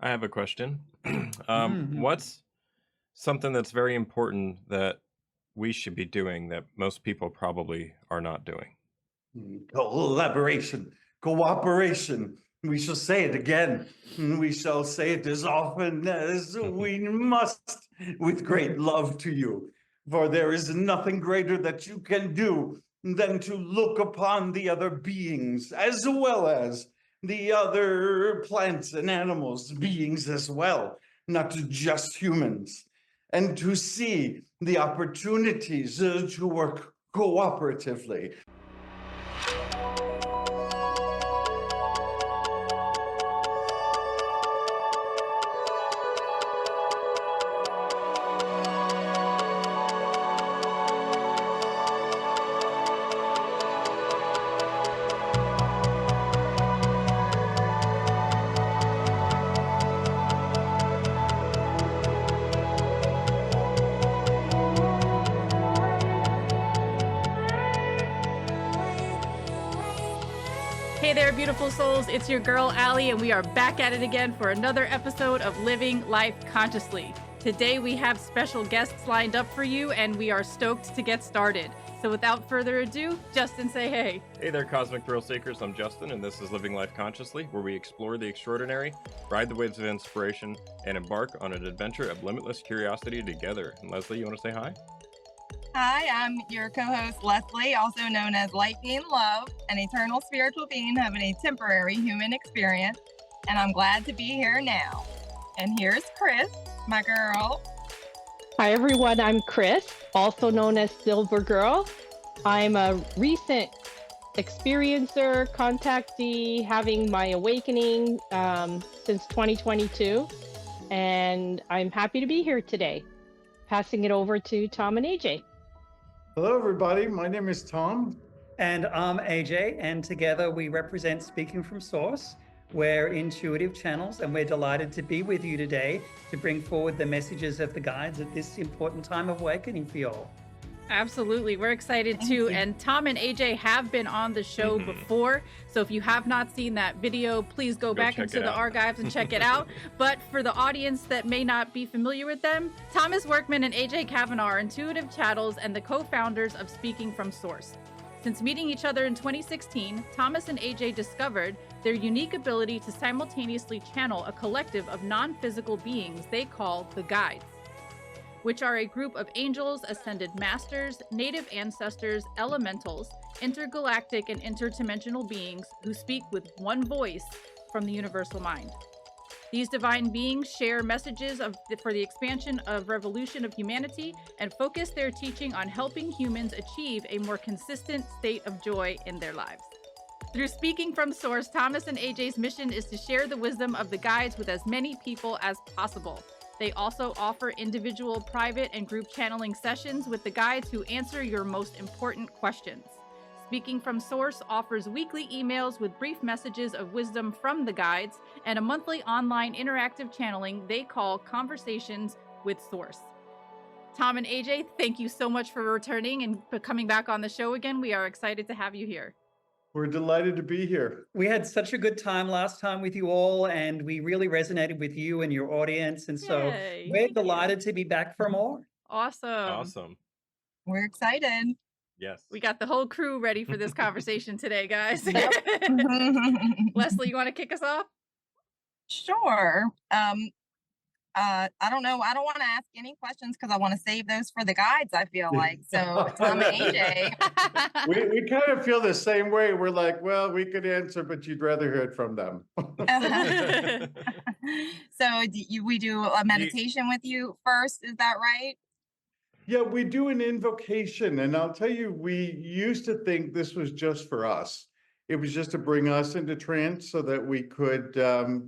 I have a question. Mhm. What's something that's very important that we should be doing that most people probably are not doing? Collaboration, cooperation. We shall say it again. We shall say it as often as we must, with great love to you. For there is nothing greater that you can do than to look upon the other beings as well as the other plants and animals, beings as well, not just humans, and to see the opportunities to work cooperatively. Hey there, beautiful souls. It's your girl, Allie, and we are back at it again for another episode of Living Life Consciously. Today, we have special guests lined up for you, and we are stoked to get started. So without further ado, Justin, say hey. Hey there, Cosmic Thrill Seekers. I'm Justin, and this is Living Life Consciously, where we explore the extraordinary, ride the waves of inspiration, and embark on an adventure of limitless curiosity together. And Leslie, you want to say hi? Hi, I'm your co-host, Leslie, also known as Light Being Love, an eternal spiritual being having a temporary human experience, and I'm glad to be here now. And here's Chris, my girl. Hi everyone, I'm Chris, also known as Silver Girl. I'm a recent experiencer, contactee, having my awakening since 2022, and I'm happy to be here today. Passing it over to Tom and AJ. Hello, everybody. My name is Tom. And I'm AJ, and together we represent Speaking from Source. We're intuitive channels, and we're delighted to be with you today to bring forward the messages of the guides at this important time of awakening for you all. Absolutely. We're excited too. And Tom and AJ have been on the show before. So if you have not seen that video, please go back into the archives and check it out. But for the audience that may not be familiar with them, Thomas Workman and AJ Cavanagh are intuitive chattels and the co-founders of Speaking from Source. Since meeting each other in 2016, Thomas and AJ discovered their unique ability to simultaneously channel a collective of non-physical beings they call the guides, which are a group of angels, ascended masters, native ancestors, elementals, intergalactic and interdimensional beings who speak with one voice from the universal mind. These divine beings share messages for the expansion of revolution of humanity and focus their teaching on helping humans achieve a more consistent state of joy in their lives. Through Speaking from Source, Thomas and AJ's mission is to share the wisdom of the guides with as many people as possible. They also offer individual, private, and group channeling sessions with the guides who answer your most important questions. Speaking from Source offers weekly emails with brief messages of wisdom from the guides and a monthly online interactive channeling they call Conversations with Source. Tom and AJ, thank you so much for returning and for coming back on the show again. We are excited to have you here. We're delighted to be here. We had such a good time last time with you all, and we really resonated with you and your audience. And so Yay. we're Thank delighted to be back for more. Awesome. Awesome. We're excited. Yes. We got the whole crew ready for this conversation today, guys. Leslie, you want to kick us off? Sure. I don't know. I don't want to ask any questions because I want to save those for the guides, I feel like. So Tom and AJ. We kind of feel the same way. We're like, well, we could answer, but you'd rather hear it from them. So we do a meditation with you first. Is that right? Yeah, we do an invocation. And I'll tell you, we used to think this was just for us. It was just to bring us into trance so that we could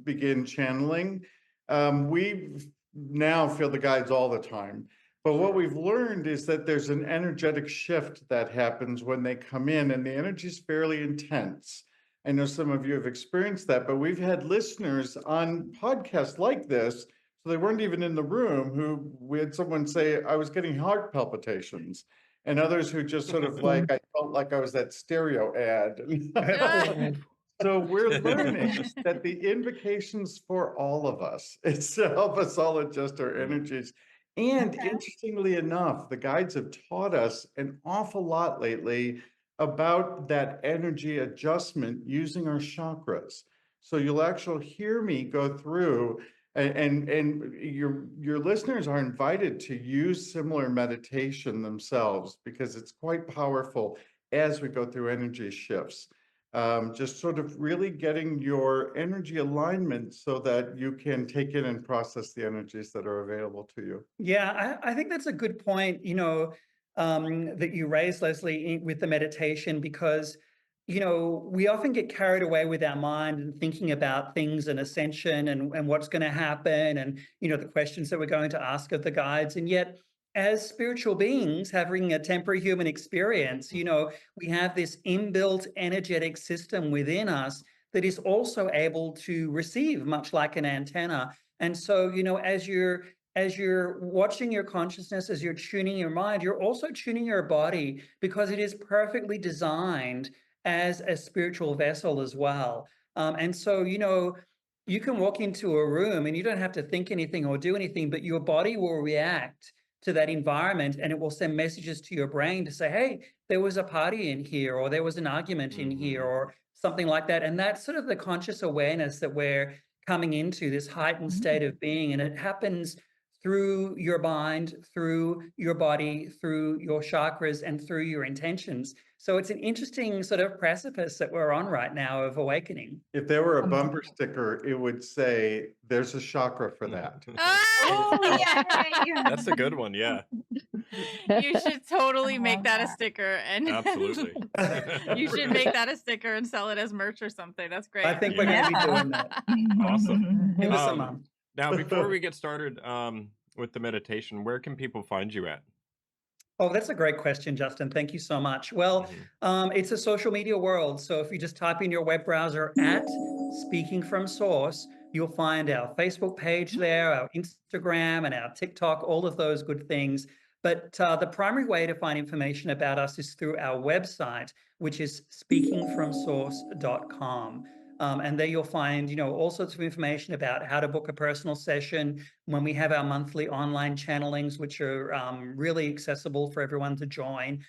begin channeling. We now feel the guides all the time. But what we've learned is that there's an energetic shift that happens when they come in, and the energy is fairly intense. I know some of you have experienced that, but we've had listeners on podcasts like this, so they weren't even in the room, who we had someone say, I was getting heart palpitations. And others who just sort of like, I felt like I was that stereo ad. So we're learning that the invocation's for all of us. It's to help us all adjust our energies. And Okay. interestingly enough, the guides have taught us an awful lot lately about that energy adjustment using our chakras. So you'll actually hear me go through, and your listeners are invited to use similar meditation themselves, because it's quite powerful as we go through energy shifts. Just sort of really getting your energy alignment so that you can take in and process the energies that are available to you. Yeah, I think that's a good point, that you raised, Leslie, with the meditation, because, we often get carried away with our mind and thinking about things and ascension and what's going to happen and, the questions that we're going to ask of the guides. And yet, as spiritual beings having a temporary human experience, we have this inbuilt energetic system within us that is also able to receive, much like an antenna. And so, as you're watching your consciousness, as you're tuning your mind, you're also tuning your body, because it is perfectly designed as a spiritual vessel as well. And so, you can walk into a room and you don't have to think anything or do anything, but your body will react to that environment, and it will send messages to your brain to say, hey, there was a party in here, or there was an argument in here, or something like that. And that's sort of the conscious awareness that we're coming into, this heightened state of being. And it happens through your mind, through your body, through your chakras, and through your intentions. So it's an interesting sort of precipice that we're on right now of awakening. If there were a bumper sticker, it would say, there's a chakra for that. Oh, yay. That's a good one, yeah. You should totally I make love that a that. sticker, and Absolutely. you should make that a sticker and sell it as merch or something. That's great. I think we're going to be Yeah. doing that. Awesome. Give us a Um, month. Now, before we get started with the meditation, where can people find you at? Oh, that's a great question, Justin. Thank you so much. Well, it's a social media world. So if you just type in your web browser at Speaking From Source, you'll find our Facebook page there, our Instagram and our TikTok, all of those good things. But the primary way to find information about us is through our website, which is speakingfromsource.com. And there you'll find, all sorts of information about how to book a personal session, when we have our monthly online channelings, which are really accessible for everyone to join,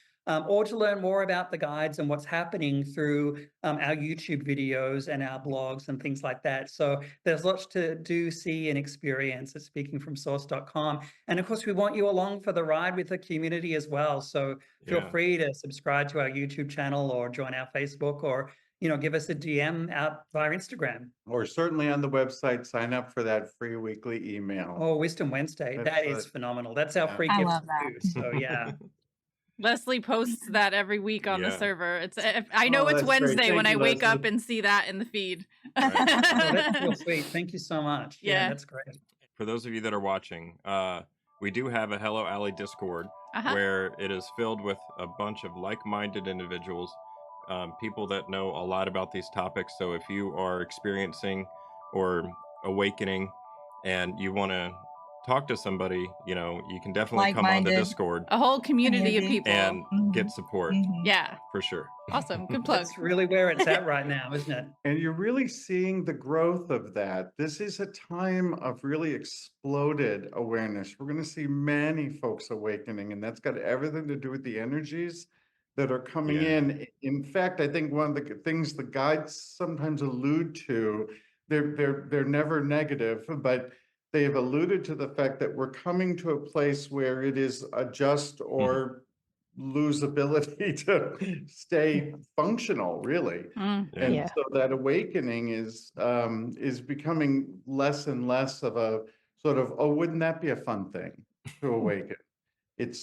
or to learn more about the guides and what's happening through our YouTube videos and our blogs and things like that. So there's lots to do, see, and experience at speakingfromsource.com. And of course, we want you along for the ride with the community as well. So feel free to subscribe to our YouTube channel or join our Facebook, or give us a DM out via Instagram. Or certainly on the website, sign up for that free weekly email. Oh, Wisdom Wednesday. That's That is phenomenal. That's our free I gifts love to that. do. So yeah. Leslie posts that every week on the Yeah. server. I know Oh, it's that's great. Wednesday Thank when I you, wake up Leslie. and see that in the feed. Oh, that's real sweet. Thank you so much. Yeah. That's great. For those of you that are watching, we do have a Hello Alley Discord where it is filled with a bunch of like-minded individuals, people that know a lot about these topics. So if you are experiencing or awakening and you want to talk to somebody, you can definitely come on the Like-minded. Discord A whole community of Community. people. and Mhm. get support Yeah. for sure. Awesome. Good plug. That's really where it's at right now, isn't it? And you're really seeing the growth of that. This is a time of really exploded awareness. We're going to see many folks awakening, and that's got everything to do with the energies that are coming Yeah. in. In fact, I think one of the things the guides sometimes allude to, they're never negative, but they have alluded to the fact that we're coming to a place where it is adjust or lose ability to stay functional, really. Mm. Yeah. And Yeah. so that awakening is becoming less and less of a sort of, oh, wouldn't that be a fun thing to awaken? It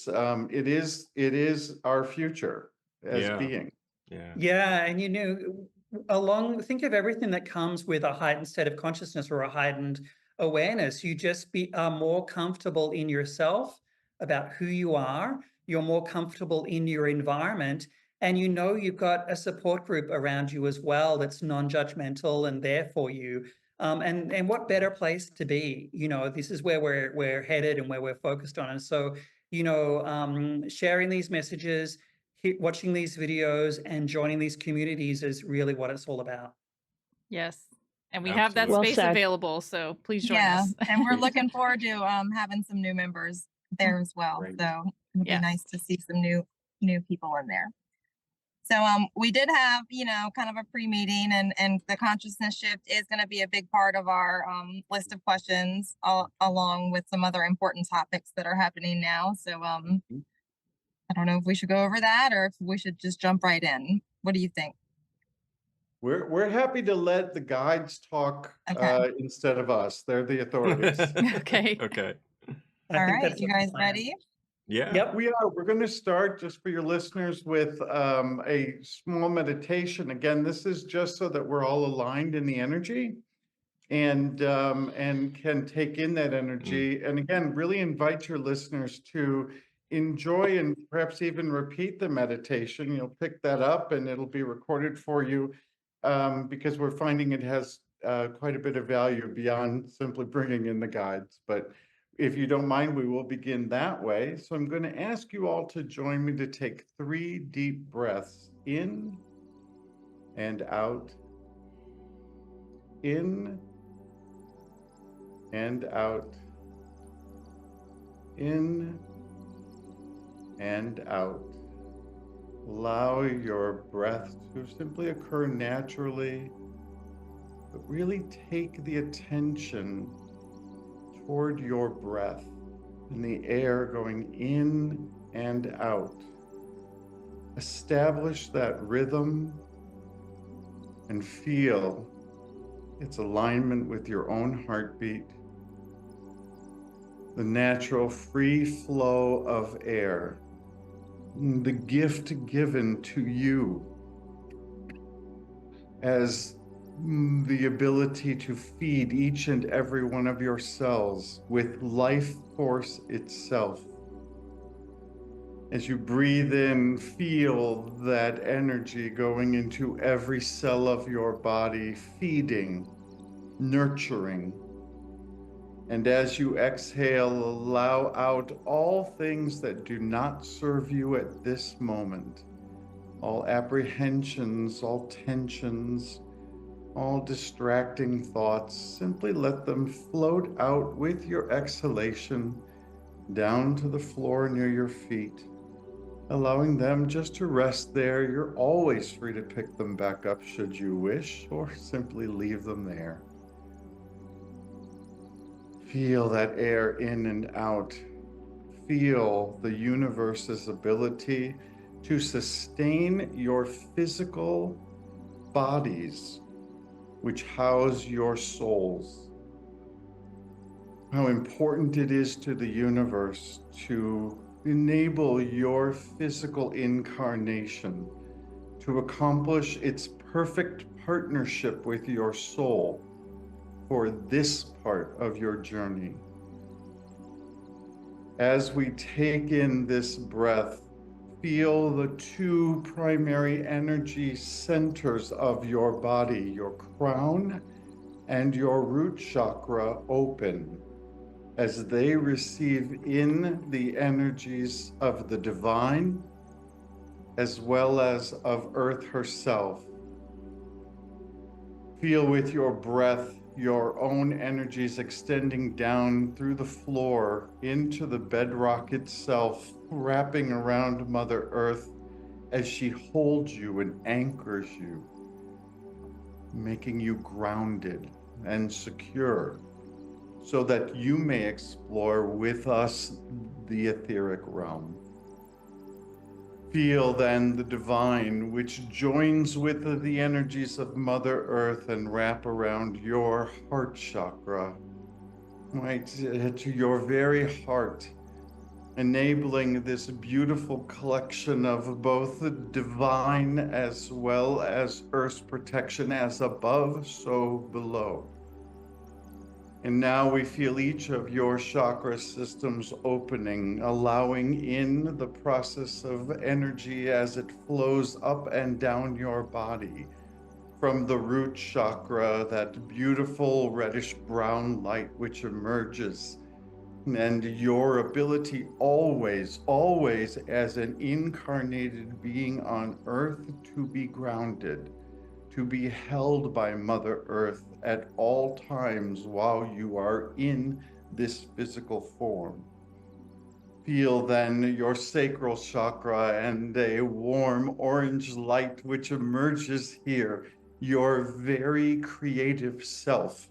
is our future as Yeah. being. Yeah. Yeah. And think of everything that comes with a heightened state of consciousness or a heightened awareness. You just are more comfortable in yourself, about who you are. You're more comfortable in your environment, and you've got a support group around you as well that's non-judgmental and there for you. And what better place to be? This is where we're headed and where we're focused on. And so, sharing these messages, watching these videos, and joining these communities is really what it's all about. Yes. And we have that Absolutely. space Well said. available, so please join Yeah, us. and we're looking forward to having some new members there as well. Great. So it'll Yeah. be nice to see some new people in there. So we did have, kind of a pre-meeting, and the consciousness shift is going to be a big part of our list of questions, along with some other important topics that are happening now. So I don't know if we should go over that or if we should just jump right in. What do you think? We're happy to let the guides talk Okay. instead of us. They're the authorities. Okay. Okay. I All think right, that's you the guys plan. ready? Yeah. Yep. We are. We're going to start, just for your listeners, with a small meditation. Again, this is just so that we're all aligned in the energy and can take in that energy. And again, really invite your listeners to enjoy and perhaps even repeat the meditation. You'll pick that up and it'll be recorded for you, because we're finding it has quite a bit of value beyond simply bringing in the guides. But if you don't mind, we will begin that way. So I'm going to ask you all to join me to take 3 deep breaths in and out, in and out, in and out. Allow your breath to simply occur naturally, but really take the attention toward your breath and the air going in and out. Establish that rhythm and feel its alignment with your own heartbeat, the natural free flow of air, the gift given to you as the ability to feed each and every one of your cells with life force itself. As you breathe in, feel that energy going into every cell of your body, feeding, nurturing. And as you exhale, allow out all things that do not serve you at this moment. All apprehensions, all tensions, all distracting thoughts, simply let them float out with your exhalation down to the floor near your feet, allowing them just to rest there. You're always free to pick them back up should you wish, or simply leave them there. Feel that air in and out. Feel the universe's ability to sustain your physical bodies, which house your souls. How important it is to the universe to enable your physical incarnation to accomplish its perfect partnership with your soul for this part of your journey. As we take in this breath, feel the 2 primary energy centers of your body, your crown and your root chakra, open as they receive in the energies of the divine as well as of Earth herself. Feel with your breath your own energies extending down through the floor into the bedrock itself, wrapping around Mother Earth as she holds you and anchors you, making you grounded and secure so that you may explore with us the etheric realm. Feel then the divine, which joins with the energies of Mother Earth and wrap around your heart chakra, right to your very heart, enabling this beautiful collection of both the divine as well as Earth's protection, as above, so below. And now we feel each of your chakra systems opening, allowing in the process of energy as it flows up and down your body. From the root chakra, that beautiful reddish brown light which emerges, and your ability always as an incarnated being on Earth to be grounded, to be held by Mother Earth at all times while you are in this physical form. Feel then your sacral chakra and a warm orange light which emerges here, your very creative self,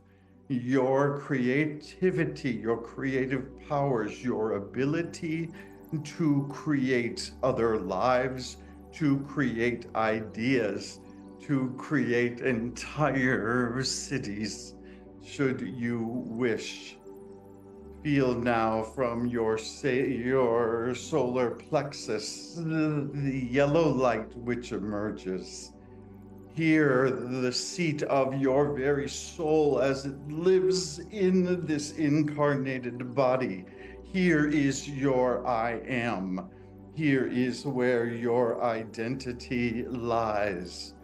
your creativity, your creative powers, your ability to create other lives, to create ideas, to create entire cities, should you wish. Feel now from your solar plexus the yellow light which emerges. Hear the seat of your very soul as it lives in this incarnated body. Here is your I am. Here is where your identity lies.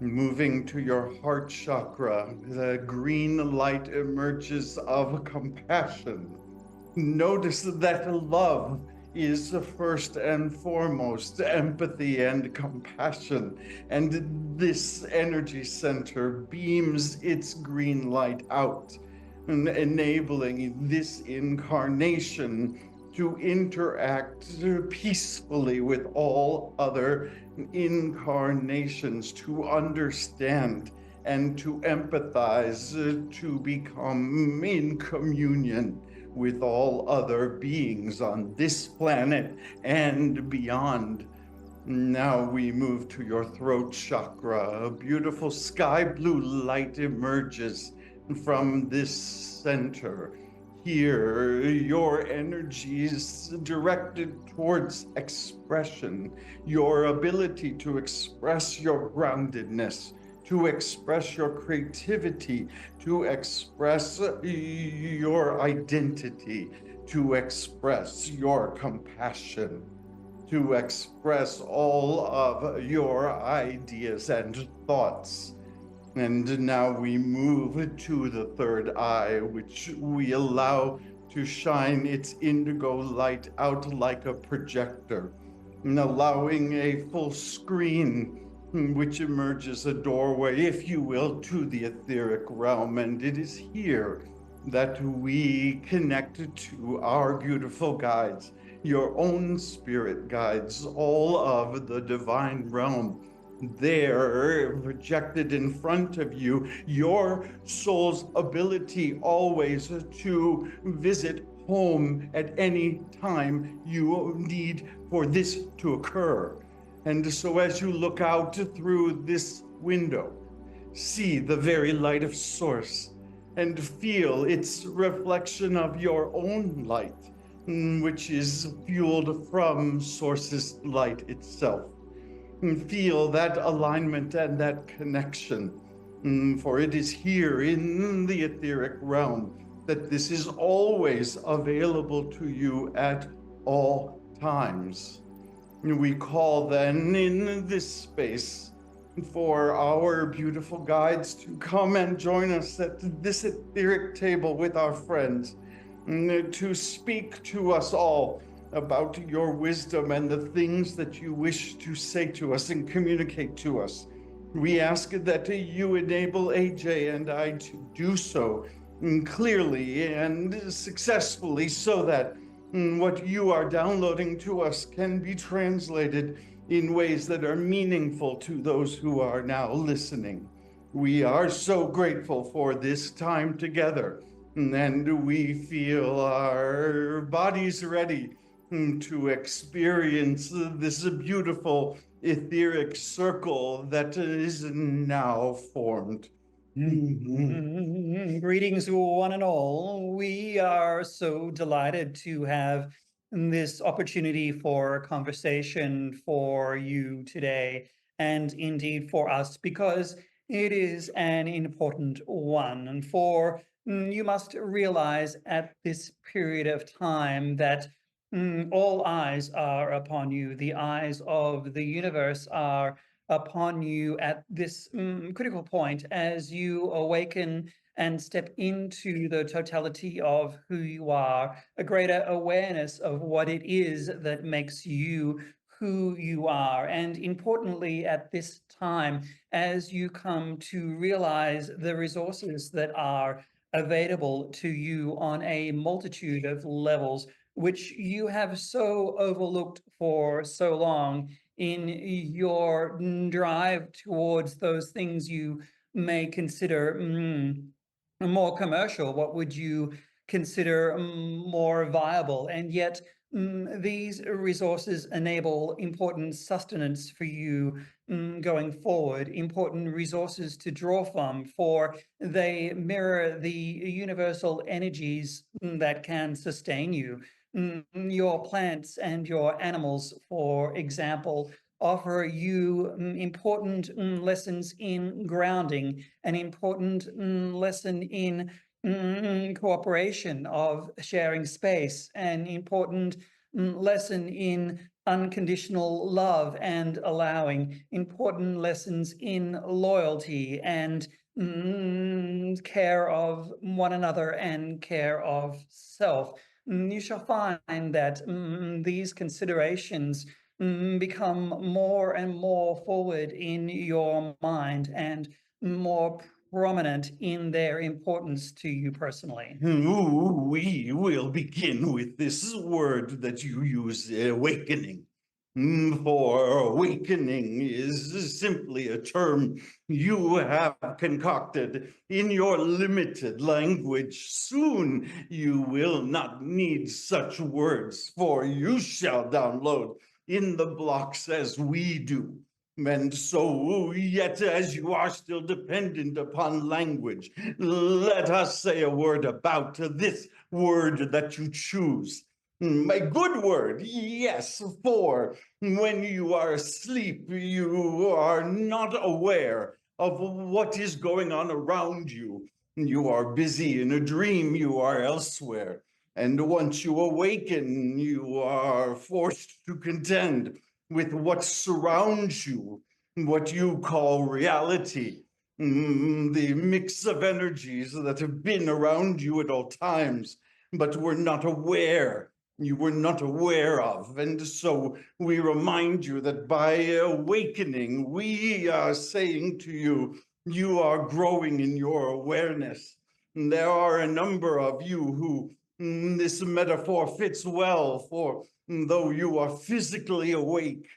Moving to your heart chakra, the green light emerges of compassion. Notice that love is first and foremost empathy and compassion. And this energy center beams its green light out, enabling this incarnation to interact peacefully with all other incarnations, to understand and to empathize, to become in communion with all other beings on this planet and beyond. Now we move to your throat chakra. A beautiful sky blue light emerges from this center. Here, your energy is directed towards expression, your ability to express your groundedness, to express your creativity, to express your identity, to express your compassion, to express all of your ideas and thoughts. And now we move to the third eye, which we allow to shine its indigo light out like a projector, and allowing a full screen, which emerges a doorway, if you will, to the etheric realm. And it is here that we connect to our beautiful guides, your own spirit guides, all of the divine realm. There, projected in front of you, your soul's ability always to visit home at any time you need for this to occur. And so as you look out through this window, see the very light of Source and feel its reflection of your own light, which is fueled from Source's light itself. And feel that alignment and that connection, for it is here in the etheric realm that this is always available to you at all times. We call then in this space for our beautiful guides to come and join us at this etheric table with our friends, to speak to us all about your wisdom and the things that you wish to say to us and communicate to us. We ask that you enable AJ and I to do so clearly and successfully, so that what you are downloading to us can be translated in ways that are meaningful to those who are now listening. We are so grateful for this time together, and we feel our bodies ready to experience this beautiful etheric circle that is now formed. Greetings, one and all. We are so delighted to have this opportunity for a conversation for you today, and indeed for us, because it is an important one. And for you must realize at this period of time that all eyes are upon you. The eyes of the universe are upon you at this critical point as you awaken and step into the totality of who you are, a greater awareness of what it is that makes you who you are. And importantly, at this time, as you come to realize the resources that are available to you on a multitude of levels, which you have so overlooked for so long in your drive towards those things you may consider more commercial. What would you consider more viable? And yet these resources enable important sustenance for you going forward, important resources to draw from, for they mirror the universal energies that can sustain you. Your plants and your animals, for example, offer you important lessons in grounding, an important lesson in cooperation, of sharing space, an important lesson in unconditional love and allowing, important lessons in loyalty and care of one another and care of self. You shall find that these considerations become more and more forward in your mind and more prominent in their importance to you personally. We will begin with this word that you use, awakening. For awakening is simply a term you have concocted in your limited language. Soon you will not need such words, for you shall download in the blocks as we do. And so, yet as you are still dependent upon language, let us say a word about this word that you choose. A good word, yes, for when you are asleep, you are not aware of what is going on around you. You are busy in a dream, you are elsewhere. And once you awaken, you are forced to contend with what surrounds you, what you call reality. The mix of energies that have been around you at all times, but were not aware. You were not aware of. And so we remind you that by awakening, we are saying to you, you are growing in your awareness. And there are a number of you who this metaphor fits well, for though you are physically awake,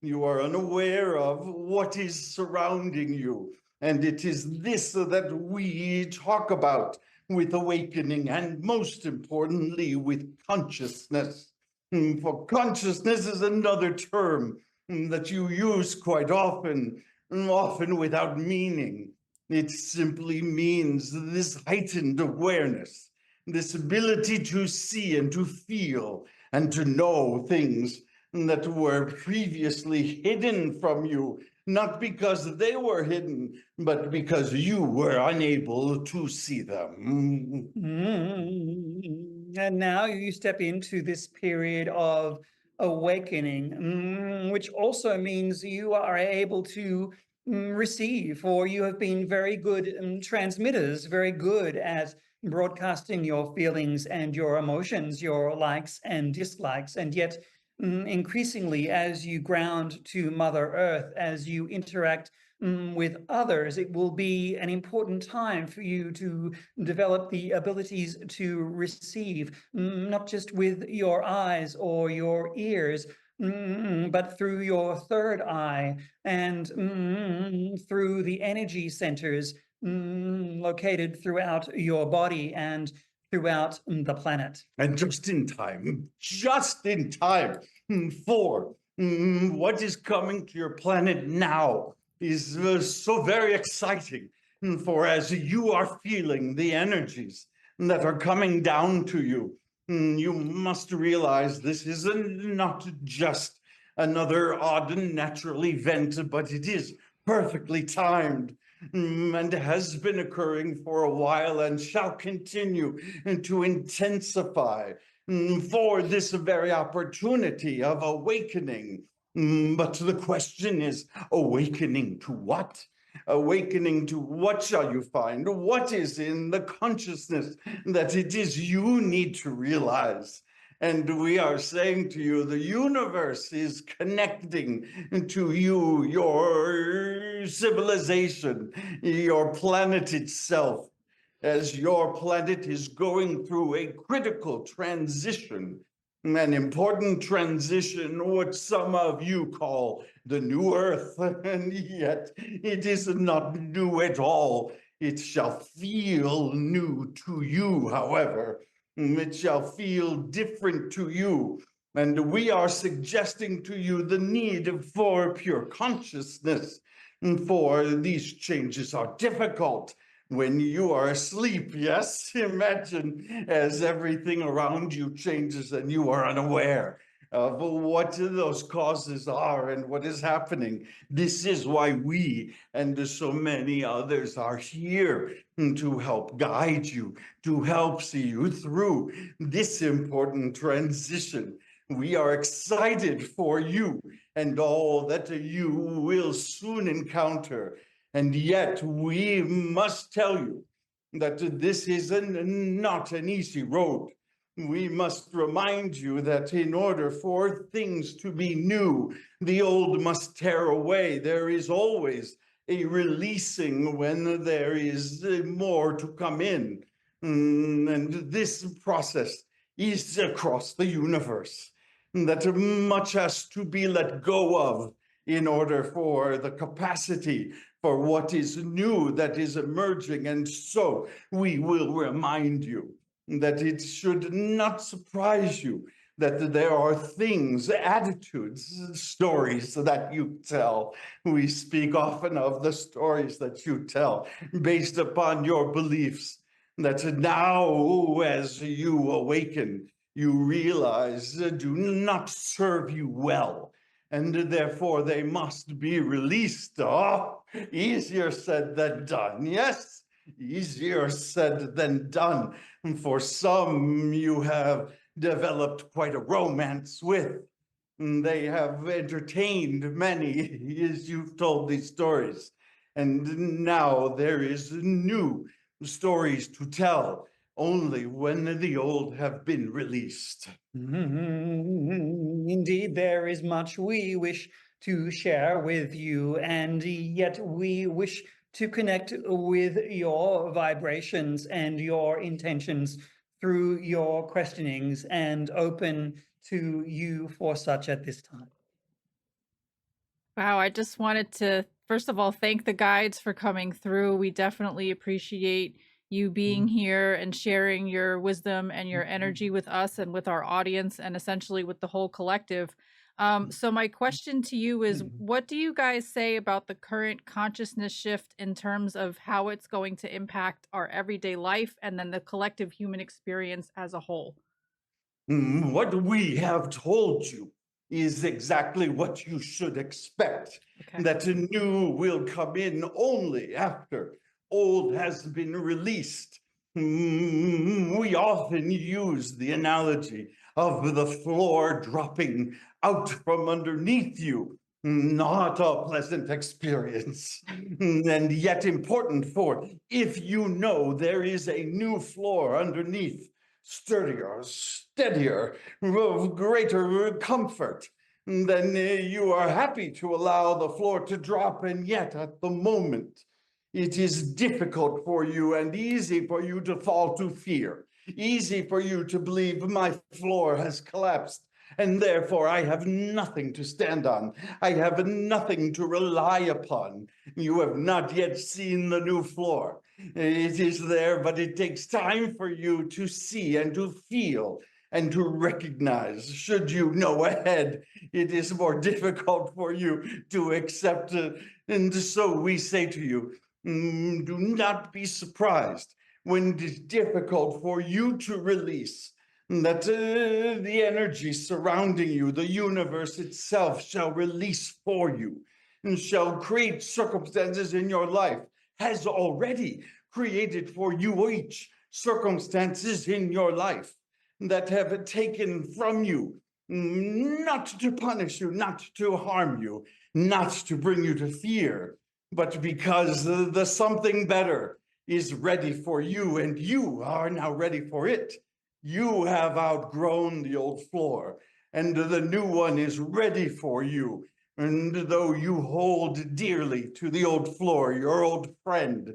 you are unaware of what is surrounding you. And it is this that we talk about with awakening, and most importantly, with consciousness. For consciousness is another term that you use quite often, often without meaning. It simply means this heightened awareness, this ability to see and to feel and to know things that were previously hidden from you, not because they were hidden, but because you were unable to see them. And now you step into this period of awakening, which also means you are able to receive, or you have been very good transmitters, very good at broadcasting your feelings and your emotions, your likes and dislikes. And yet, increasingly, as you ground to Mother Earth, as you interact with others, it will be an important time for you to develop the abilities to receive, not just with your eyes or your ears, but through your third eye and through the energy centers located throughout your body and throughout the planet. And just in time, for what is coming to your planet now is so very exciting. For as you are feeling the energies that are coming down to you, you must realize this is not just another odd natural event, but it is perfectly timed and has been occurring for a while and shall continue to intensify for this very opportunity of awakening. But the question is, awakening to what? Awakening to what shall you find? What is in the consciousness that it is you need to realize? And we are saying to you, the universe is connecting to you, your civilization, your planet itself, as your planet is going through a critical transition, an important transition, what some of you call the new earth, and yet it is not new at all. It shall feel new to you, however. It shall feel different to you. And we are suggesting to you the need for pure consciousness, for these changes are difficult when you are asleep. Yes, imagine as everything around you changes and you are unaware of what those causes are and what is happening. This is why we and so many others are here to help guide you, to help see you through this important transition. We are excited for you and all that you will soon encounter. And yet we must tell you that this is not an easy road. We must remind you that in order for things to be new, the old must tear away. There is always a releasing when there is more to come in. And this process is across the universe, that much has to be let go of in order for the capacity for what is new that is emerging. And so we will remind you that it should not surprise you that there are things, attitudes, stories that you tell. We speak often of the stories that you tell based upon your beliefs, that now as you awaken, you realize do not serve you well, and therefore they must be released. Oh, easier said than done. Yes, easier said than done. For some, you have developed quite a romance with. They have entertained many as you've told these stories. And now there is new stories to tell only when the old have been released. Indeed, there is much we wish to share with you, and yet we wish to connect with your vibrations and your intentions through your questionings, and open to you for such at this time. Wow, I just wanted to, first of all, thank the guides for coming through. We definitely appreciate you being here and sharing your wisdom and your energy with us and with our audience and essentially with the whole collective. So my question to you is, what do you guys say about the current consciousness shift in terms of how it's going to impact our everyday life and then the collective human experience as a whole? What we have told you is exactly what you should expect. Okay. That new will come in only after old has been released. We often use the analogy of the floor dropping out from underneath you. Not a pleasant experience, and yet important, for if you know there is a new floor underneath, sturdier, steadier, of greater comfort, then you are happy to allow the floor to drop. And yet at the moment, it is difficult for you and easy for you to fall to fear, easy for you to believe my floor has collapsed, and therefore I have nothing to stand on. I have nothing to rely upon. You have not yet seen the new floor. It is there, but it takes time for you to see and to feel and to recognize. Should you know ahead, it is more difficult for you to accept it. And so we say to you, do not be surprised when it is difficult for you to release, that the energy surrounding you, the universe itself, shall release for you and shall create circumstances in your life, has already created for you each circumstances in your life that have taken from you, not to punish you, not to harm you, not to bring you to fear, but because the something better is ready for you and you are now ready for it. You have outgrown the old floor, and the new one is ready for you. And though you hold dearly to the old floor, your old friend,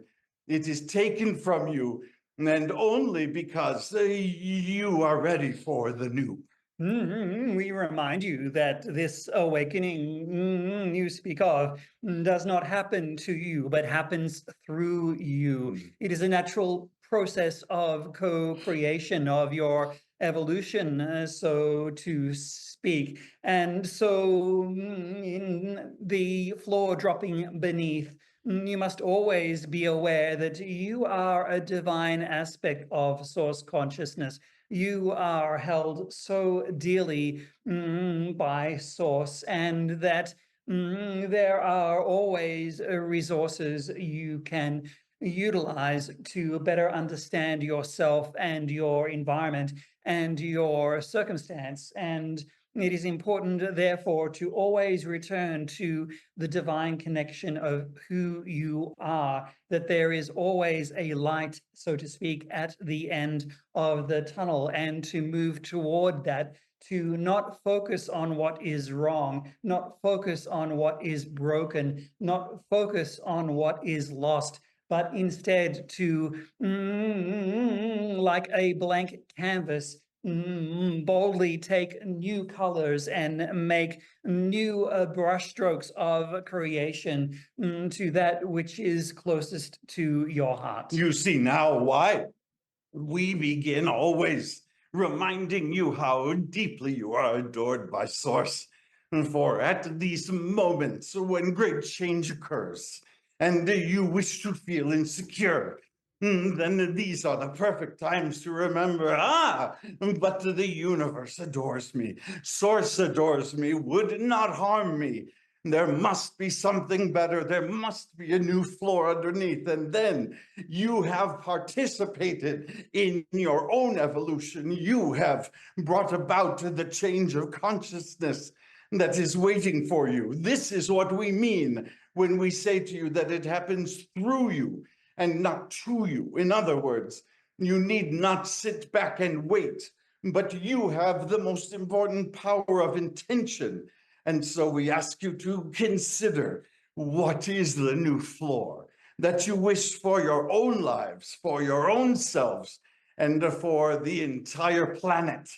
it is taken from you, and only because you are ready for the new. We remind you that this awakening you speak of does not happen to you, but happens through you. It is a natural process of co-creation of your evolution, so to speak. And so in the floor dropping beneath, you must always be aware that you are a divine aspect of source consciousness. You are held so dearly by source, and that there are always resources you can utilize to better understand yourself and your environment and your circumstance. And it is important, therefore, to always return to the divine connection of who you are, that there is always a light, so to speak, at the end of the tunnel, and to move toward that, to not focus on what is wrong, not focus on what is broken, not focus on what is lost, but instead to, like a blank canvas, boldly take new colors and make new brushstrokes of creation to that which is closest to your heart. You see now why we begin always reminding you how deeply you are adored by Source. For at these moments when great change occurs and you wish to feel insecure, then these are the perfect times to remember, but the universe adores me. Source adores me, would not harm me. There must be something better. There must be a new floor underneath. And then you have participated in your own evolution. You have brought about the change of consciousness that is waiting for you. This is what we mean when we say to you that it happens through you and not to you. In other words, you need not sit back and wait, but you have the most important power of intention. And so we ask you to consider, what is the new floor that you wish for your own lives, for your own selves, and for the entire planet?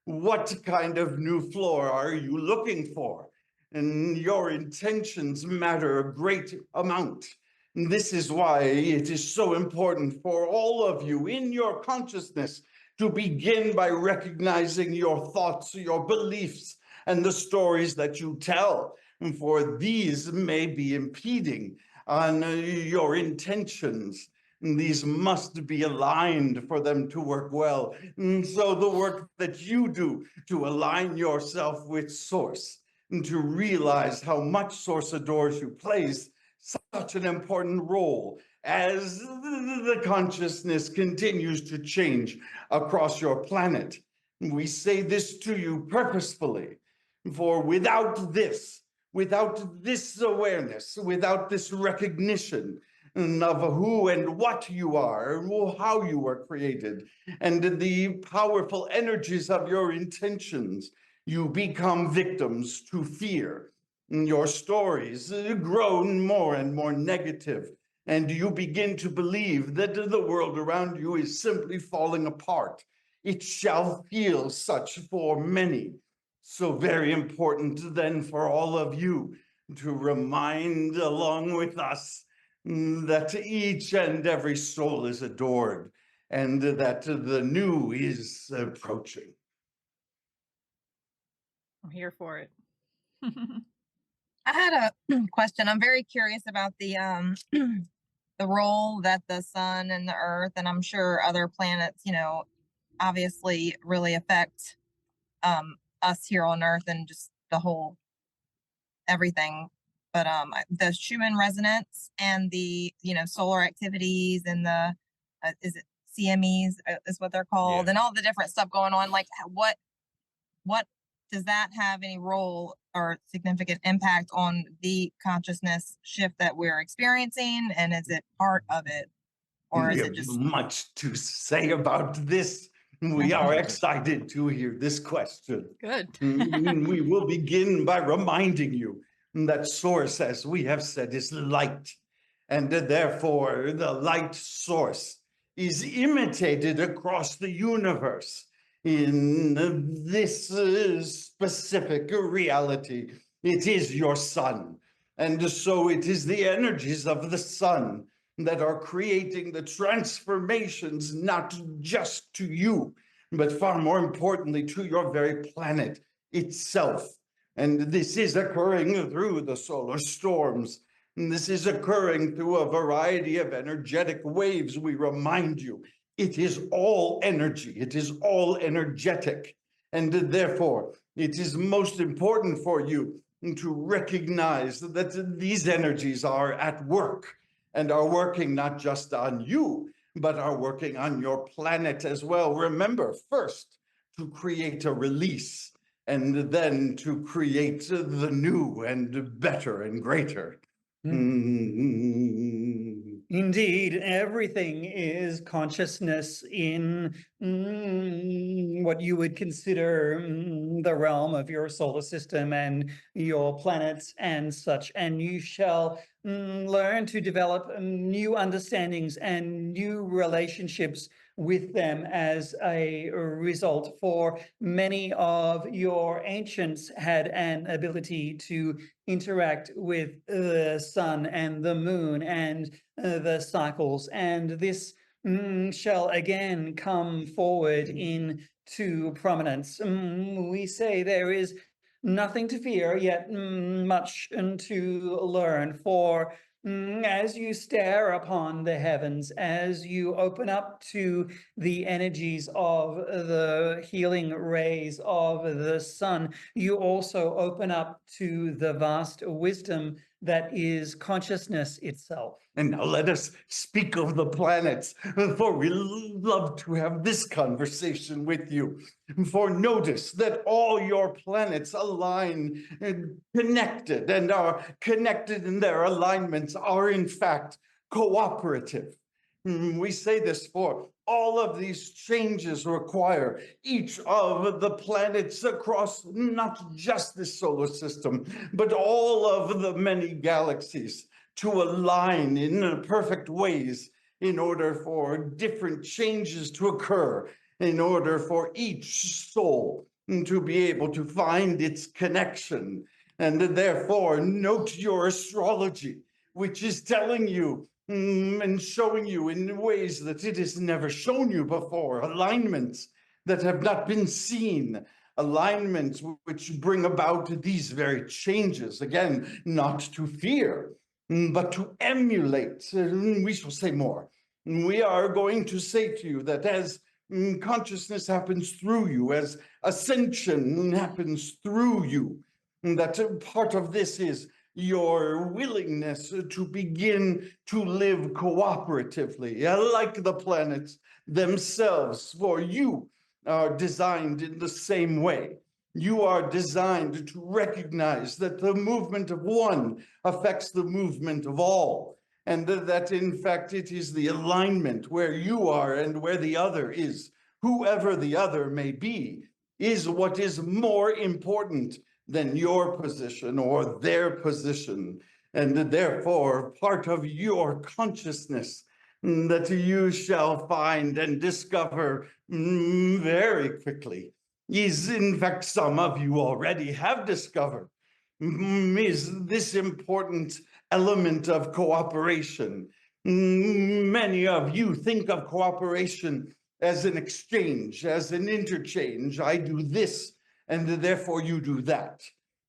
What kind of new floor are you looking for? And your intentions matter a great amount. This is why it is so important for all of you in your consciousness to begin by recognizing your thoughts, your beliefs, and the stories that you tell, for these may be impeding on your intentions. These must be aligned for them to work well. So the work that you do to align yourself with Source, and to realize how much Source adores you, plays such an important role as the consciousness continues to change across your planet. We say this to you purposefully, for without this awareness, without this recognition of who and what you are, how you were created, and the powerful energies of your intentions, you become victims to fear. Your stories grow more and more negative, and you begin to believe that the world around you is simply falling apart. It shall feel such for many. So very important then for all of you to remind along with us that each and every soul is adored, and that the new is approaching. I'm here for it. I had a question. I'm very curious about the the role that the sun and the earth, and I'm sure other planets, obviously really affect us here on Earth and just the whole everything. But the Schumann resonance and the solar activities and the is it CMEs is what they're called, and all the different stuff going on. Like what does that have any role or significant impact on the consciousness shift that we're experiencing? And is it part of it, or is it just much to say about this? We are excited to hear this question. Good. We will begin by reminding you that source, as we have said, is light. And therefore, the light source is imitated across the universe in this specific reality. It is your sun. And so it is the energies of the sun that are creating the transformations, not just to you, but far more importantly, to your very planet itself. And this is occurring through the solar storms. And this is occurring through a variety of energetic waves. We remind you, it is all energy. It is all energetic. And therefore, it is most important for you to recognize that these energies are at work and are working not just on you, but are working on your planet as well. Remember, first, to create a release, and then to create the new and better and greater. Indeed, everything is consciousness in what you would consider the realm of your solar system and your planets and such. And you shall learn to develop new understandings and new relationships with them as a result. For many of your ancients had an ability to interact with the sun and the moon and the cycles, and this shall again come forward into prominence. We say there is nothing to fear, yet much to learn. For as you stare upon the heavens, as you open up to the energies of the healing rays of the sun, you also open up to the vast wisdom that is consciousness itself. And now let us speak of the planets, for we love to have this conversation with you. For notice that all your planets align and connected, and are connected in their alignments are in fact cooperative. We say this for all of these changes require each of the planets across not just the solar system, but all of the many galaxies to align in perfect ways in order for different changes to occur, in order for each soul to be able to find its connection. And therefore, note your astrology, which is telling you and showing you in ways that it has never shown you before, alignments that have not been seen, alignments which bring about these very changes. Again, not to fear, but to emulate. We shall say more. We are going to say to you that as consciousness happens through you, as ascension happens through you, that part of this is your willingness to begin to live cooperatively, like the planets themselves, for you are designed in the same way. You are designed to recognize that the movement of one affects the movement of all, and that in fact it is the alignment where you are and where the other is, whoever the other may be, is what is more important than your position or their position. And therefore, part of your consciousness that you shall find and discover very quickly is, in fact, some of you already have discovered, is this important element of cooperation. Many of you think of cooperation as an exchange, as an interchange. I do this, and therefore you do that.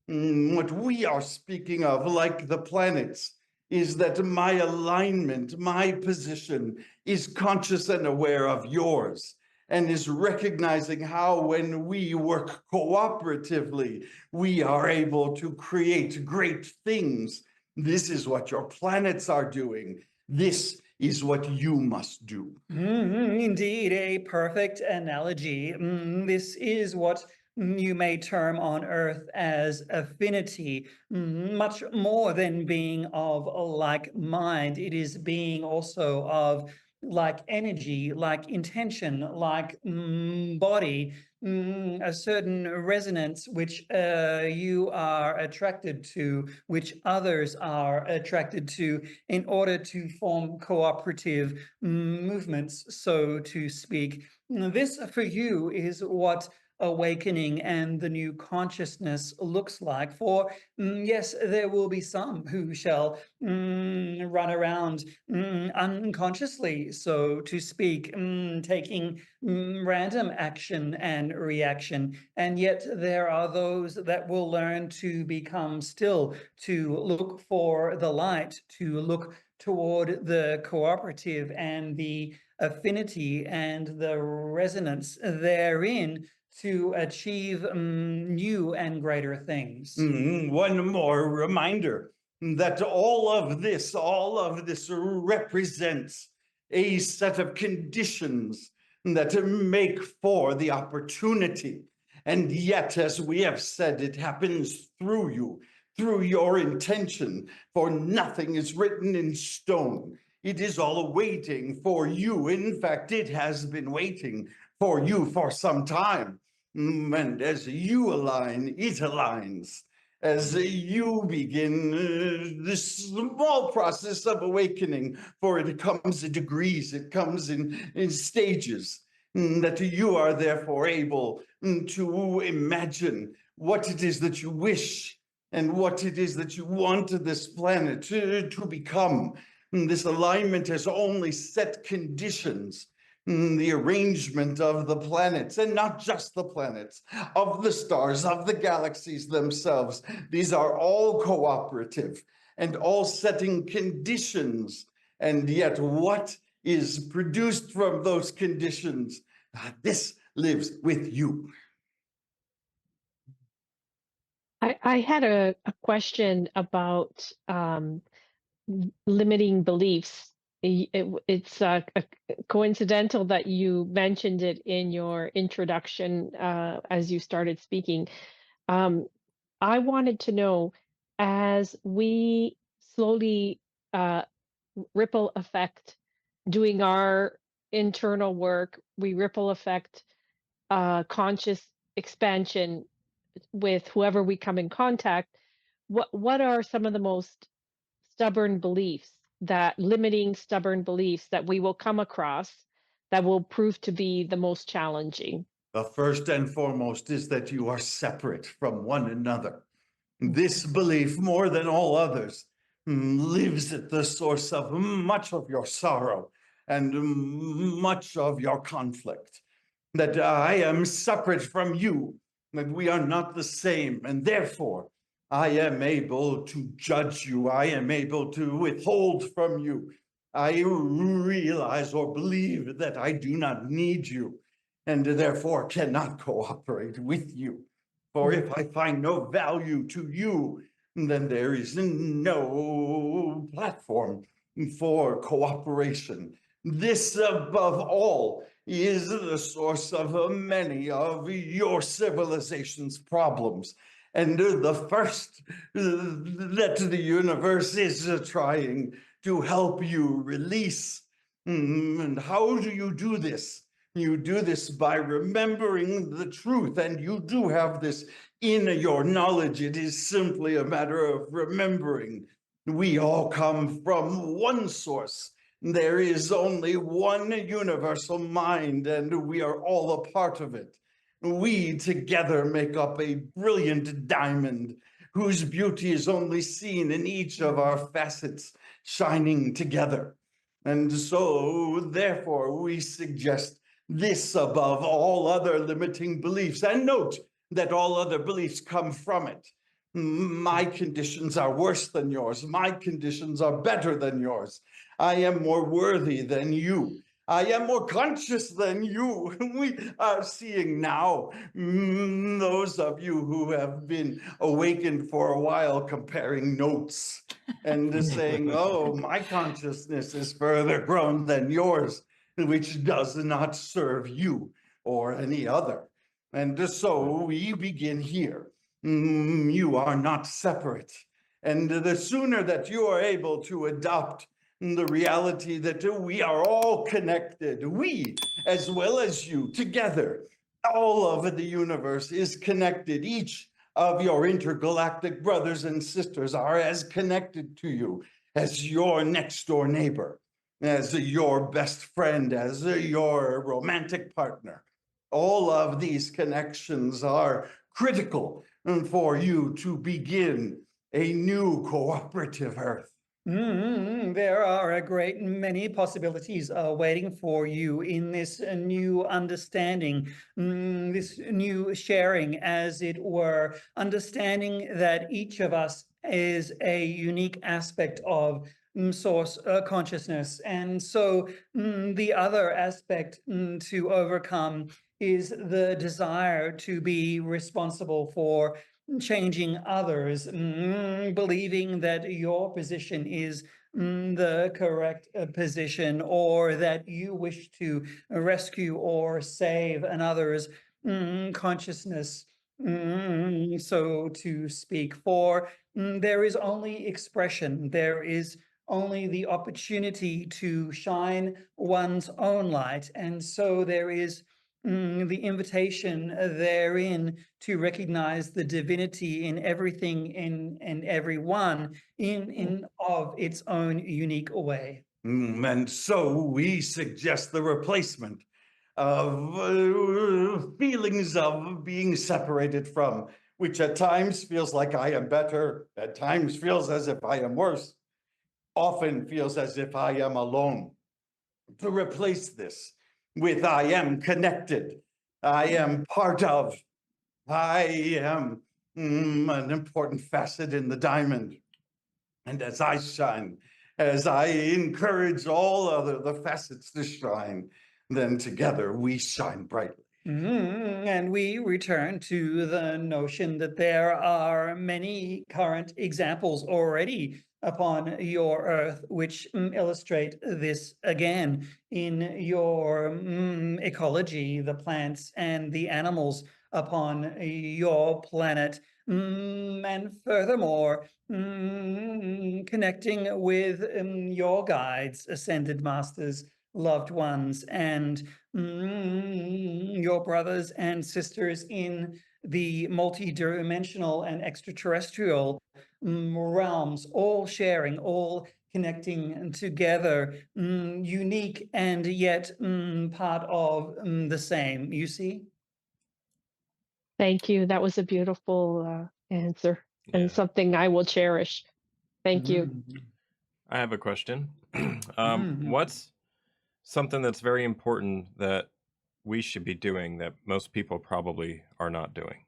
What we are speaking of, like the planets, is that my alignment, my position is conscious and aware of yours, and is recognizing how when we work cooperatively, we are able to create great things. This is what your planets are doing. This is what you must do. Indeed, a perfect analogy. This is what you may term on Earth as affinity, much more than being of a like mind. It is being also of like energy, like intention, like body, a certain resonance which you are attracted to, which others are attracted to, in order to form cooperative movements, so to speak. This for you is what awakening and the new consciousness looks like. For yes, there will be some who shall run around unconsciously, so to speak, taking random action and reaction. And yet there are those that will learn to become still, to look for the light, to look toward the cooperative and the affinity and the resonance therein, to achieve new and greater things. One more reminder that all of this represents a set of conditions that make for the opportunity. And yet, as we have said, it happens through you, through your intention, for nothing is written in stone. It is all waiting for you. In fact, it has been waiting for you for some time. And as you align, it aligns. As you begin this small process of awakening, for it comes in degrees, it comes in stages, that you are therefore able to imagine what it is that you wish and what it is that you want this planet to become. This alignment has only set conditions. The arrangement of the planets, and not just the planets, of the stars, of the galaxies themselves. These are all cooperative and all setting conditions. And yet what is produced from those conditions, this lives with you. I had a question about limiting beliefs. It's coincidental that you mentioned it in your introduction as you started speaking. I wanted to know, as we slowly ripple effect doing our internal work, we ripple effect conscious expansion with whoever we come in contact, what are some of the most stubborn beliefs, that limiting stubborn beliefs that we will come across that will prove to be the most challenging? The first and foremost is that you are separate from one another. This belief, more than all others, lives at the source of much of your sorrow and much of your conflict. That I am separate from you, that we are not the same, and therefore I am able to judge you. I am able to withhold from you. I realize or believe that I do not need you, and therefore cannot cooperate with you. For if I find no value to you, then there is no platform for cooperation. This, above all, is the source of many of your civilization's problems. And the first that the universe is trying to help you release. And how do you do this? You do this by remembering the truth, and you do have this in your knowledge. It is simply a matter of remembering. We all come from one source. There is only one universal mind, and we are all a part of it. We together make up a brilliant diamond whose beauty is only seen in each of our facets shining together. And so, therefore, we suggest this above all other limiting beliefs. And note that all other beliefs come from it. My conditions are worse than yours. My conditions are better than yours. I am more worthy than you. I am more conscious than you. We are seeing now those of you who have been awakened for a while comparing notes and saying, oh, my consciousness is further grown than yours, which does not serve you or any other. And so we begin here. You are not separate. And the sooner that you are able to adopt the reality that we are all connected, we as well as you together. All of the universe is connected. Each of your intergalactic brothers and sisters are as connected to you as your next door neighbor, as your best friend, as your romantic partner. All of these connections are critical for you to begin a new cooperative Earth. There are a great many possibilities waiting for you in this new understanding, this new sharing, as it were, understanding that each of us is a unique aspect of source consciousness. And so the other aspect to overcome is the desire to be responsible for changing others, believing that your position is the correct position, or that you wish to rescue or save another's consciousness, so to speak. For there is only expression, there is only the opportunity to shine one's own light, and so there is the invitation therein to recognize the divinity in everything and everyone in of its own unique way. And so we suggest the replacement of feelings of being separated from, which at times feels like I am better, at times feels as if I am worse, often feels as if I am alone. To replace this with I am connected, I am part of, I am an important facet in the diamond. And as I shine, as I encourage all the facets to shine, then together we shine brightly. And we return to the notion that there are many current examples already upon your earth which illustrate this again in your ecology, the plants and the animals upon your planet. And furthermore, connecting with your guides, ascended masters, loved ones, and your brothers and sisters in the multi-dimensional and extraterrestrial realms, all sharing, all connecting together, unique and yet part of the same, you see? Thank you. That was a beautiful answer and something I will cherish. Thank you. I have a question. What's something that's very important that we should be doing that most people probably are not doing?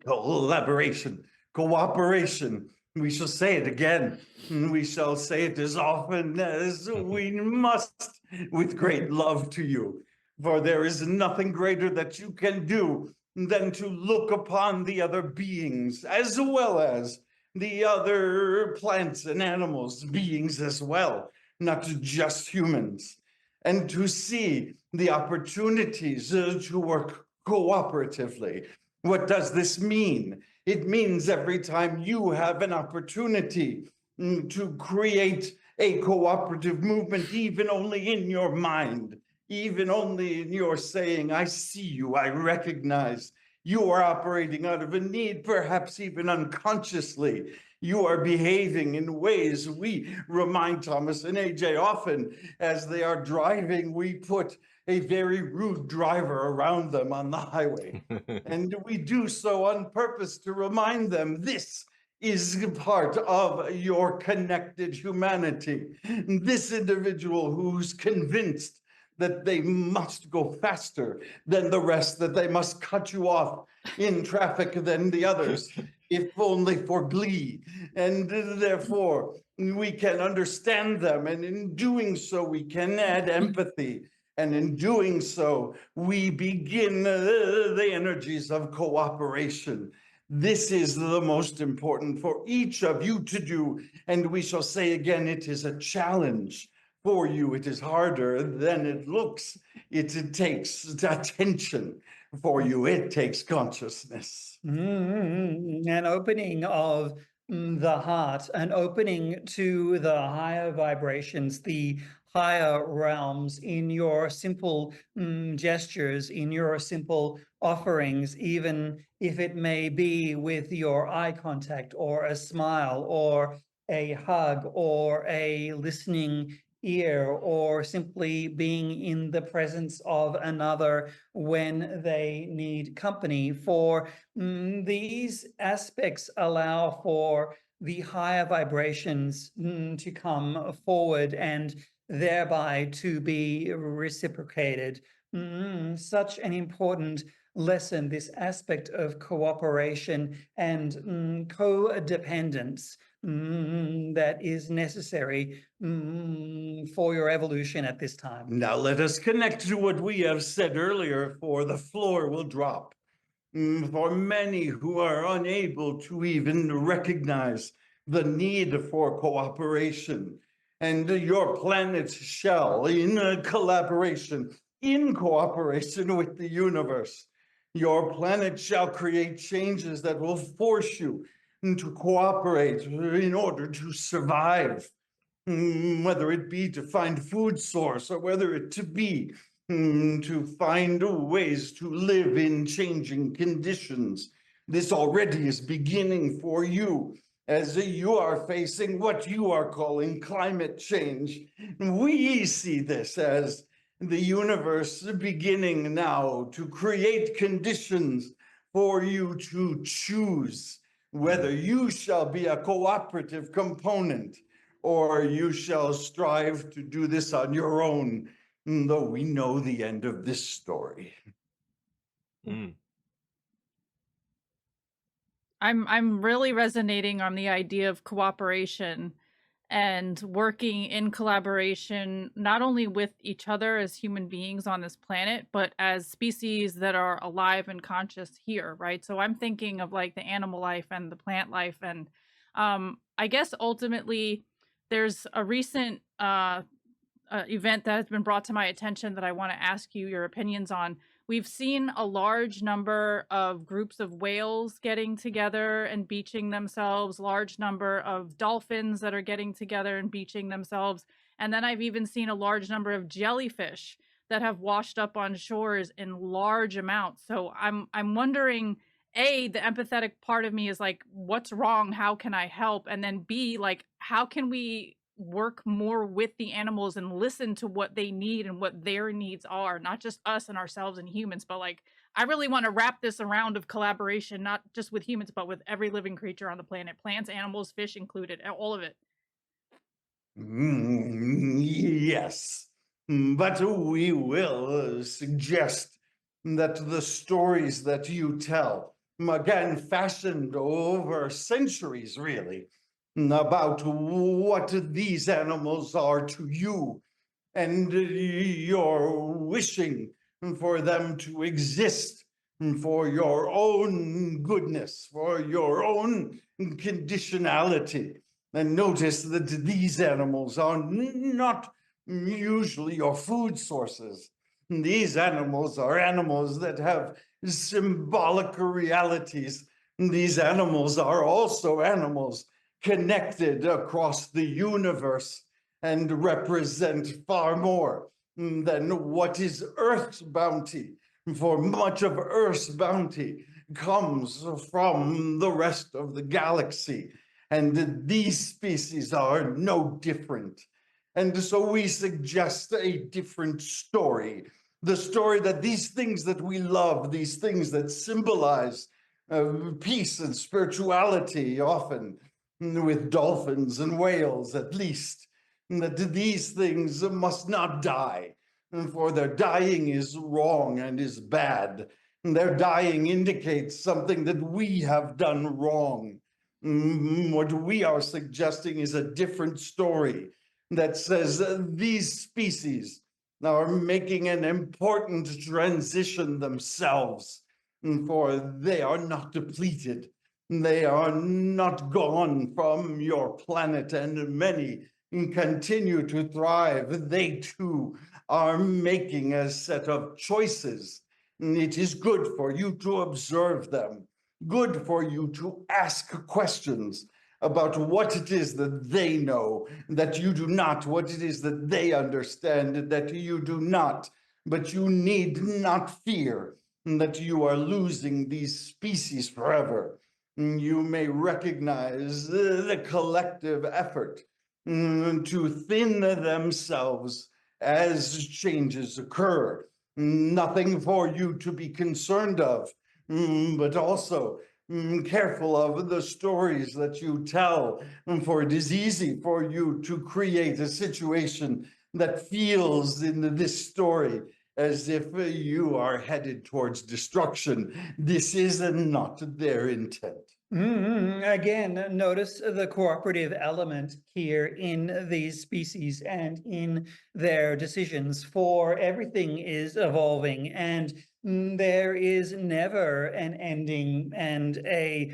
Collaboration, cooperation. We shall say it again. We shall say it as often as we must, with great love to you. For there is nothing greater that you can do than to look upon the other beings, as well as the other plants and animals, beings as well, not just humans, and to see the opportunities to work cooperatively. What does this mean? It means every time you have an opportunity to create a cooperative movement, even only in your mind, even only in your saying, I see you, I recognize you are operating out of a need, perhaps even unconsciously. You are behaving in ways we remind Thomas and AJ often as they are driving, we put a very rude driver around them on the highway. And we do so on purpose to remind them this is part of your connected humanity. This individual who's convinced that they must go faster than the rest, that they must cut you off in traffic than the others, if only for glee. And therefore, we can understand them. And in doing so, we can add empathy. And in doing so, we begin the energies of cooperation. This is the most important for each of you to do. And we shall say again, it is a challenge for you. It is harder than it looks. It takes attention for you. It takes consciousness. An opening of the heart, an opening to the higher vibrations, the higher realms in your simple gestures, in your simple offerings, even if it may be with your eye contact or a smile or a hug or a listening ear, or simply being in the presence of another when they need company. For these aspects allow for the higher vibrations to come forward and thereby to be reciprocated. Such an important lesson, this aspect of cooperation and codependence that is necessary for your evolution at this time. Now let us connect to what we have said earlier, for the floor will drop. For many who are unable to even recognize the need for cooperation, and your planet shall, in collaboration, in cooperation with the universe, your planet shall create changes that will force you to cooperate in order to survive. Whether it be to find food source, or whether it to be to find ways to live in changing conditions. This already is beginning for you, as you are facing what you are calling climate change. We see this as the universe beginning now to create conditions for you to choose whether you shall be a cooperative component or you shall strive to do this on your own, though we know the end of this story. I'm really resonating on the idea of cooperation and working in collaboration, not only with each other as human beings on this planet, but as species that are alive and conscious here, right? So I'm thinking of like the animal life and the plant life. And I guess ultimately there's a recent event that has been brought to my attention that I want to ask you your opinions on. We've seen a large number of groups of whales getting together and beaching themselves, large number of dolphins that are getting together and beaching themselves. And then I've even seen a large number of jellyfish that have washed up on shores in large amounts. So I'm wondering, A, the empathetic part of me is like, what's wrong? How can I help? And then B, like, how can we work more with the animals and listen to what they need and what their needs are, not just us and ourselves and humans, but like, I really want to wrap this around of collaboration, not just with humans, but with every living creature on the planet, plants, animals, fish included, all of it. Yes, but we will suggest that the stories that you tell, again, fashioned over centuries, really, about what these animals are to you, and you're wishing for them to exist for your own goodness, for your own conditionality. And notice that these animals are not usually your food sources. These animals are animals that have symbolic realities. These animals are also animals connected across the universe and represent far more than what is Earth's bounty. For much of Earth's bounty comes from the rest of the galaxy, and these species are no different. And so we suggest a different story, the story that these things that we love, these things that symbolize peace and spirituality, often with dolphins and whales at least, that these things must not die, for their dying is wrong and is bad. Their dying indicates something that we have done wrong. What we are suggesting is a different story that says these species are making an important transition themselves, for they are not depleted. They are not gone from your planet, and many continue to thrive. They too are making a set of choices. It is good for you to observe them, good for you to ask questions, about what it is that they know, that you do not, what it is that they understand, that you do not. But you need not fear that you are losing these species forever. You may recognize the collective effort to thin themselves as changes occur. Nothing for you to be concerned of, but also careful of the stories that you tell, for it is easy for you to create a situation that feels in this story as if you are headed towards destruction. This is not their intent. Again, notice the cooperative element here in these species and in their decisions, for everything is evolving and there is never an ending and a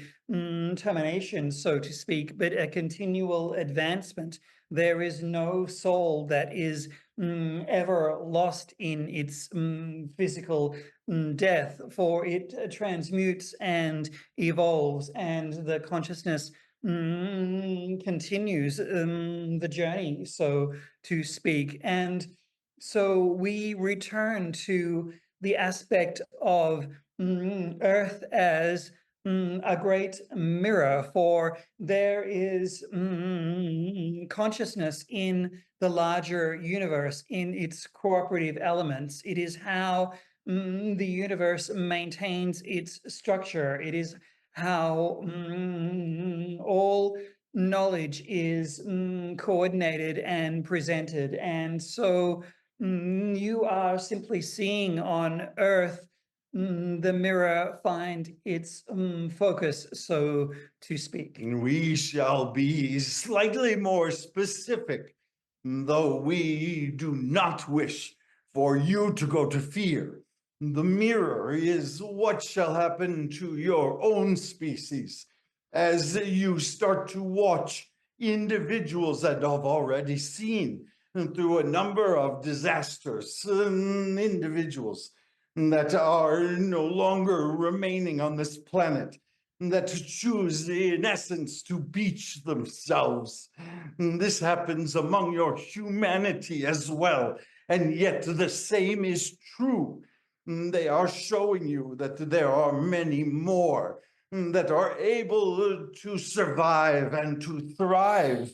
termination, so to speak, but a continual advancement. There is no soul that is ever lost in its physical death, for it transmutes and evolves, and the consciousness continues the journey, so to speak. And so we return to the aspect of Earth as a great mirror, for there is consciousness in the larger universe, in its cooperative elements. It is how the universe maintains its structure. It is how all knowledge is coordinated and presented. And so you are simply seeing on Earth the mirror find its focus, so to speak. We shall be slightly more specific, though we do not wish for you to go to fear. The mirror is what shall happen to your own species as you start to watch individuals that have already seen through a number of disasters, individuals that are no longer remaining on this planet, that choose, in essence, to beach themselves. This happens among your humanity as well, and yet the same is true. They are showing you that there are many more that are able to survive and to thrive.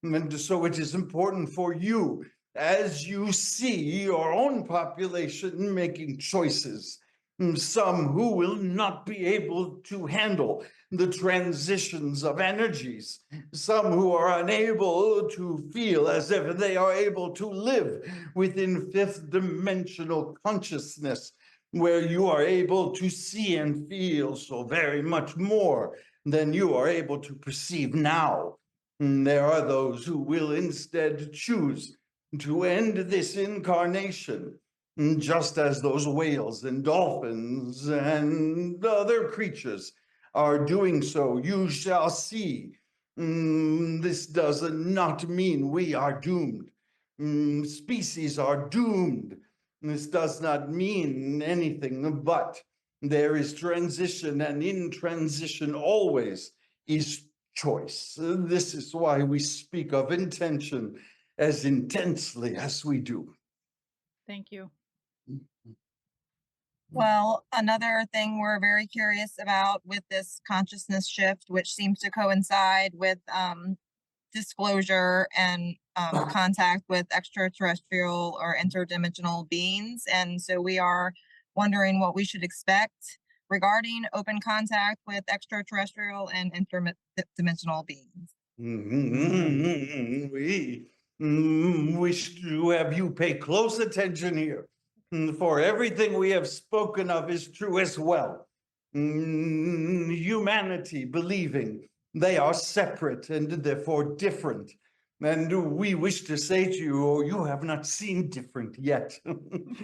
And so it is important for you, as you see your own population making choices, some who will not be able to handle the transitions of energies, some who are unable to feel as if they are able to live within fifth dimensional consciousness, where you are able to see and feel so very much more than you are able to perceive now. There are those who will instead choose to end this incarnation, just as those whales and dolphins and other creatures are doing so. You shall see. This does not mean we are doomed. Species are doomed. This does not mean anything but there is transition, and in transition always is choice. This is why we speak of intention as intensely as we do. Thank you. Well, another thing we're very curious about with this consciousness shift, which seems to coincide with disclosure and contact with extraterrestrial or interdimensional beings. And so we are wondering what we should expect regarding open contact with extraterrestrial and interdimensional beings. We wish to have you pay close attention here, for everything we have spoken of is true as well. Humanity believing they are separate and therefore different. And we wish to say to you, oh, you have not seen different yet.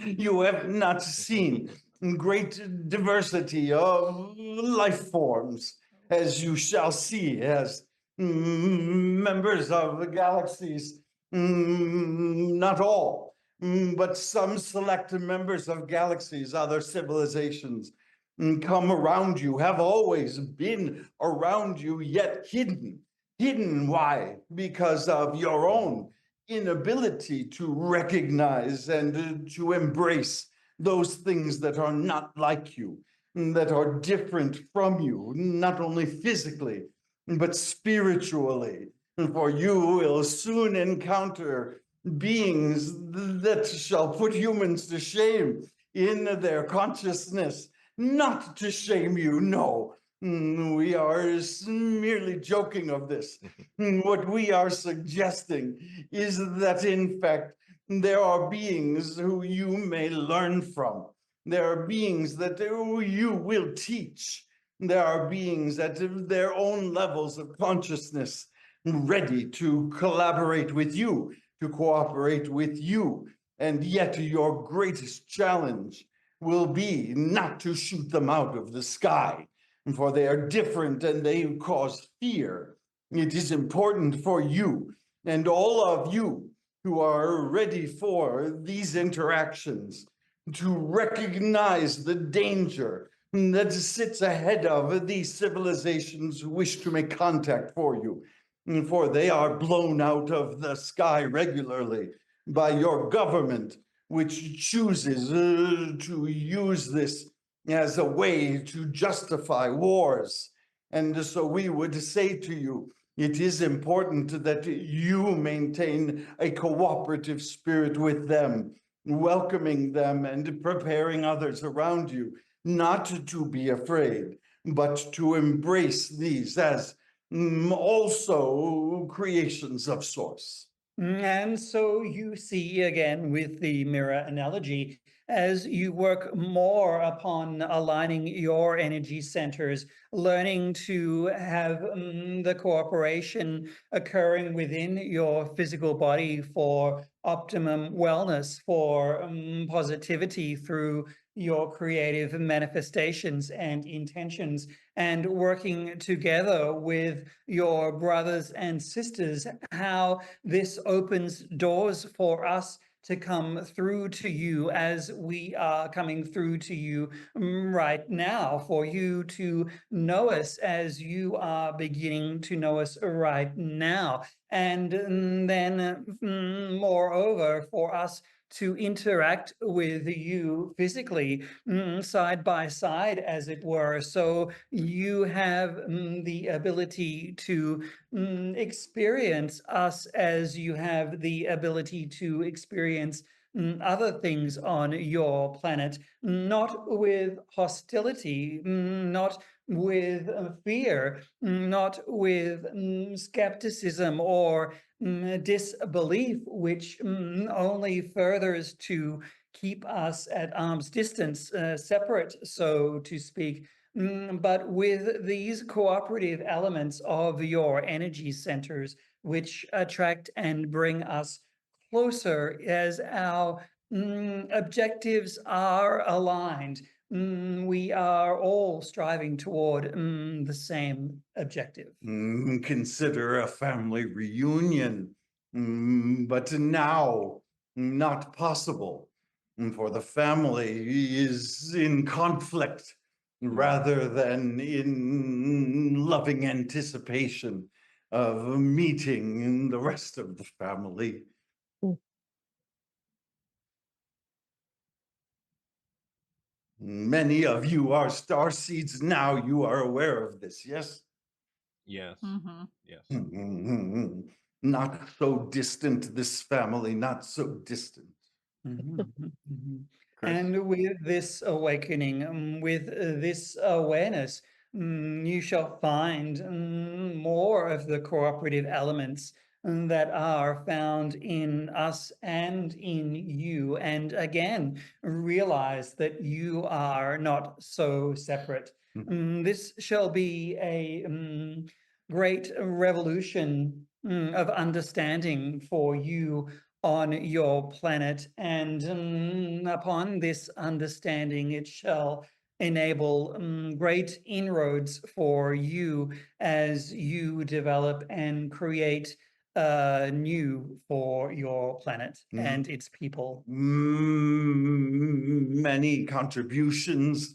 You have not seen great diversity of life forms, as you shall see as members of the galaxies, not all, but some select members of galaxies, other civilizations, come around you, have always been around you, yet hidden. hidden. Why? Because of your own inability to recognize and to embrace those things that are not like you, that are different from you, not only physically, but spiritually. For you will soon encounter beings that shall put humans to shame in their consciousness, not to shame you, no. We are merely joking of this. What we are suggesting is that, in fact, there are beings who you may learn from. There are beings that you will teach. There are beings at their own levels of consciousness ready to collaborate with you, to cooperate with you. And yet your greatest challenge will be not to shoot them out of the sky, for they are different and they cause fear. It is important for you and all of you who are ready for these interactions to recognize the danger that sits ahead of these civilizations who wish to make contact for you. For they are blown out of the sky regularly by your government, which chooses to use this as a way to justify wars. And so we would say to you, it is important that you maintain a cooperative spirit with them, welcoming them and preparing others around you, not to be afraid, but to embrace these as also creations of Source. And so you see again with the mirror analogy, as you work more upon aligning your energy centers, learning to have the cooperation occurring within your physical body for optimum wellness, for positivity through your creative manifestations and intentions, and working together with your brothers and sisters, how this opens doors for us to come through to you as we are coming through to you right now, for you to know us as you are beginning to know us right now. And then moreover, for us to interact with you physically, side by side, as it were. So you have the ability to experience us as you have the ability to experience other things on your planet, not with hostility, not with fear, not with skepticism or disbelief, which only furthers to keep us at arm's distance, separate, so to speak. But with these cooperative elements of your energy centers, which attract and bring us closer as our objectives are aligned, we are all striving toward the same objective. Consider a family reunion, but now not possible, for the family is in conflict rather than in loving anticipation of meeting the rest of the family. Many of you are star seeds now. You are aware of this, yes? Yes. Mm-hmm. Yes. Not so distant, this family, not so distant. And with this awakening, with this awareness, you shall find more of the cooperative elements that are found in us and in you. And again, realize that you are not so separate. This shall be a great revolution of understanding for you on your planet, and upon this understanding, it shall enable great inroads for you as you develop and create new for your planet and its people. Many contributions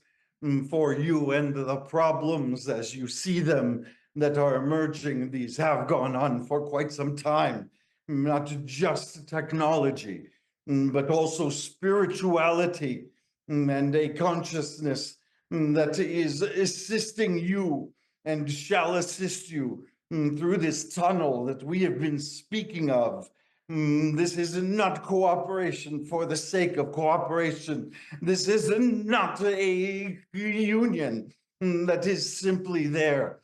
for you and the problems as you see them that are emerging. These have gone on for quite some time, not just technology, but also spirituality and a consciousness that is assisting you and shall assist you through this tunnel that we have been speaking of. This is not cooperation for the sake of cooperation. This is not a union that is simply there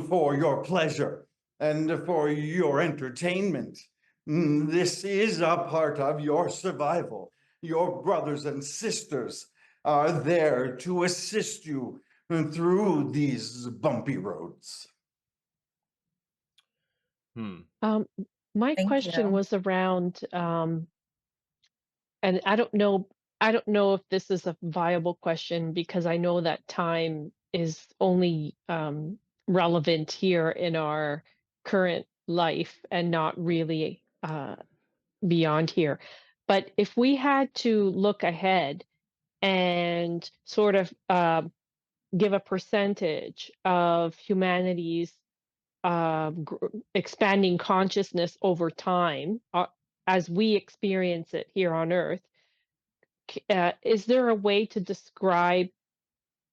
for your pleasure and for your entertainment. This is a part of your survival. Your brothers and sisters are there to assist you through these bumpy roads. My Thank question you. was around, and I don't know if this is a viable question because I know that time is only relevant here in our current life and not really beyond here. But if we had to look ahead and sort of give a percentage of humanity's expanding consciousness over time as we experience it here on Earth, is there a way to describe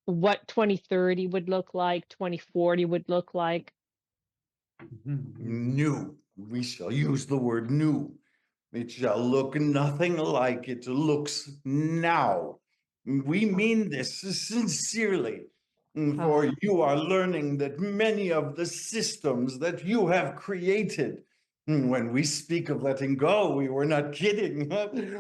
what 2030 would look like, 2040 would look like? New. We shall use the word new. It shall look nothing like it looks now. We mean this sincerely, for you are learning that many of the systems that you have created, when we speak of letting go, we were not kidding.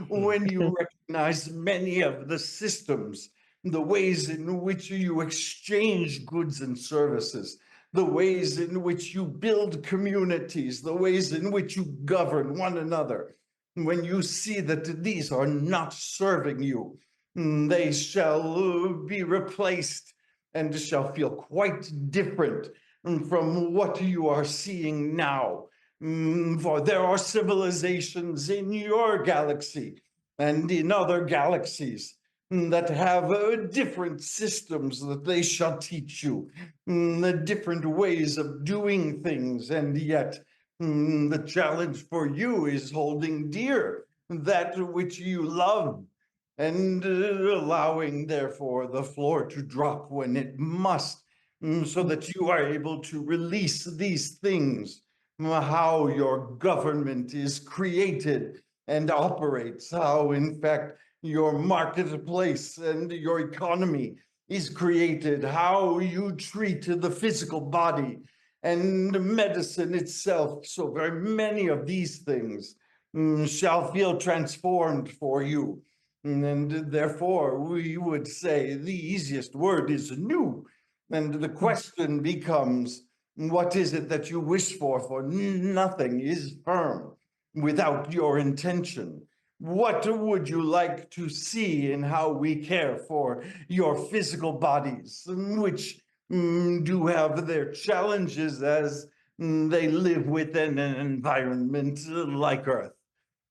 When you recognize many of the systems, the ways in which you exchange goods and services, the ways in which you build communities, the ways in which you govern one another, when you see that these are not serving you, they shall be replaced and shall feel quite different from what you are seeing now. For there are civilizations in your galaxy and in other galaxies that have different systems that they shall teach you, the different ways of doing things, and yet the challenge for you is holding dear that which you love and allowing, therefore, the floor to drop when it must, so that you are able to release these things, how your government is created and operates, how, in fact, your marketplace and your economy is created, how you treat the physical body and medicine itself. So very many of these things shall feel transformed for you. And therefore, we would say the easiest word is new. And the question becomes, what is it that you wish for? For nothing is firm without your intention. What would you like to see in how we care for your physical bodies, which do have their challenges as they live within an environment like Earth?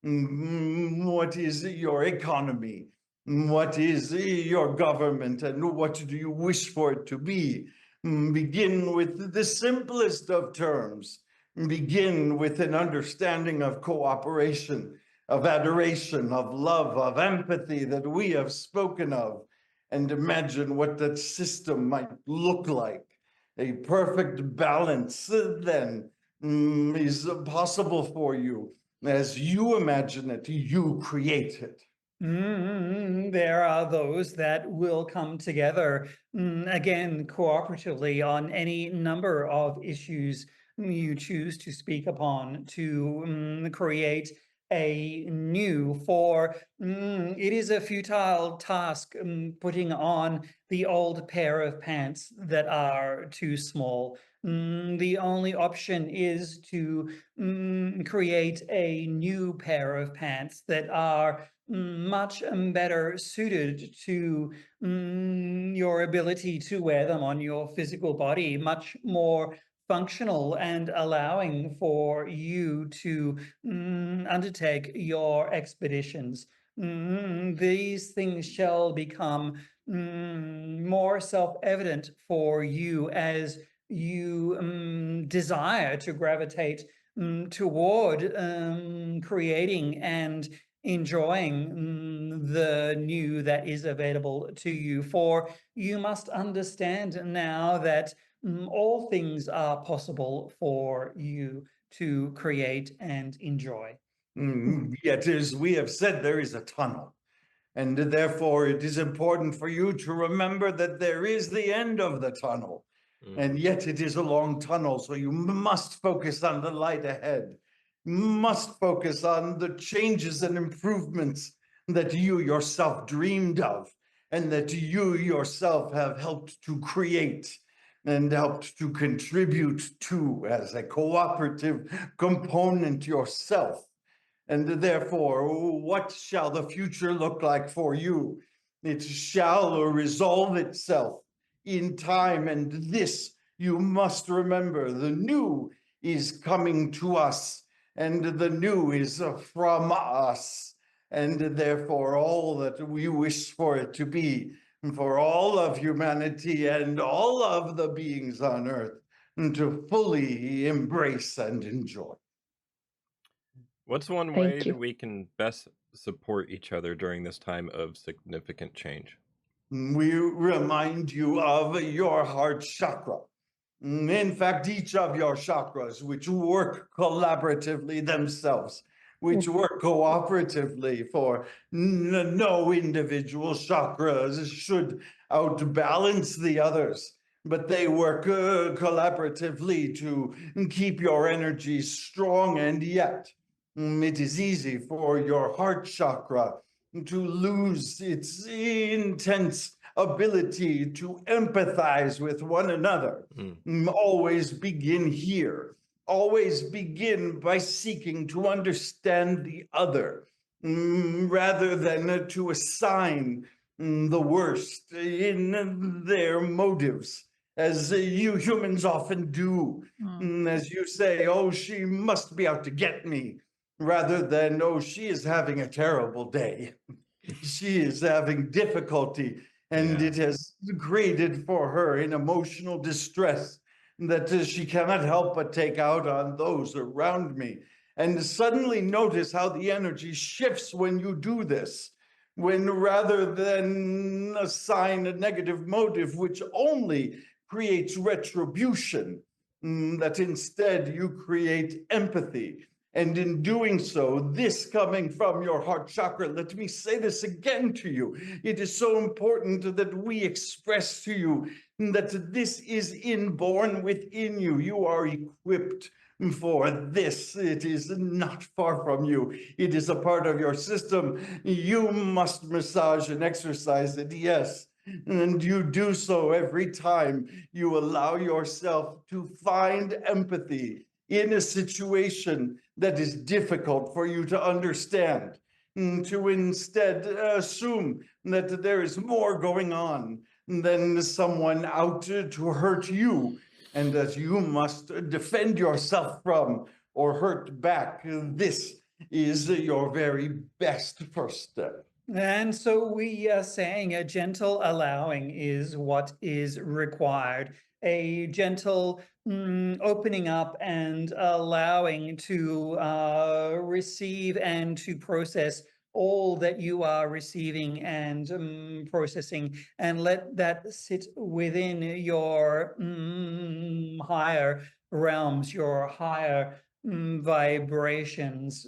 What is your economy? What is your government? And what do you wish for it to be? Begin with the simplest of terms. Begin with an understanding of cooperation, of adoration, of love, of empathy that we have spoken of, and imagine what that system might look like. A perfect balance then is possible for you. As you imagine it, you create it. There are those that will come together, again, cooperatively on any number of issues you choose to speak upon to create a new, for it is a futile task putting on the old pair of pants that are too small. The only option is to create a new pair of pants that are much better suited to your ability to wear them on your physical body, much more functional and allowing for you to undertake your expeditions. These things shall become more self-evident for you as you desire to gravitate toward creating and enjoying the new that is available to you. For you must understand now that all things are possible for you to create and enjoy. Yet, as we have said, there is a tunnel. And therefore, it is important for you to remember that there is the end of the tunnel. And yet it is a long tunnel, so you must focus on the light ahead. Must focus on the changes and improvements that you yourself dreamed of, and that you yourself have helped to create and helped to contribute to as a cooperative component yourself. And therefore, what shall the future look like for you? It shall resolve itself in time, and this you must remember. The new is coming to us, and the new is from us. And therefore, all that we wish for it to be, for all of humanity and all of the beings on earth, to fully embrace and enjoy. What's one Thank way you. that we can best support each other during this time of significant change? We remind you of your heart chakra. In fact, each of your chakras, which work collaboratively themselves, which work cooperatively, for no individual chakras should outbalance the others, but they work collaboratively to keep your energy strong. And yet, it is easy for your heart chakra to lose its intense ability to empathize with one another. Always begin here. Always begin by seeking to understand the other, rather than to assign the worst in their motives, as you humans often do. As you say, oh, she must be out to get me, rather than, oh, she is having a terrible day. She is having difficulty, and it has created for her an emotional distress that she cannot help but take out on those around me. And suddenly notice how the energy shifts when you do this, when rather than assign a negative motive, which only creates retribution, that instead you create empathy. And in doing so, this coming from your heart chakra, let me say this again to you. It is so important that we express to you that this is inborn within you. You are equipped for this. It is not far from you. It is a part of your system. You must massage and exercise it, yes. And you do so every time you allow yourself to find empathy in a situation that is difficult for you to understand, to instead assume that there is more going on than someone out to hurt you, and that you must defend yourself from or hurt back. This is your very best first step. And so we are saying a gentle allowing is what is required. A gentle opening up and allowing to receive and to process all that you are receiving and processing, and let that sit within your higher realms, your higher vibrations,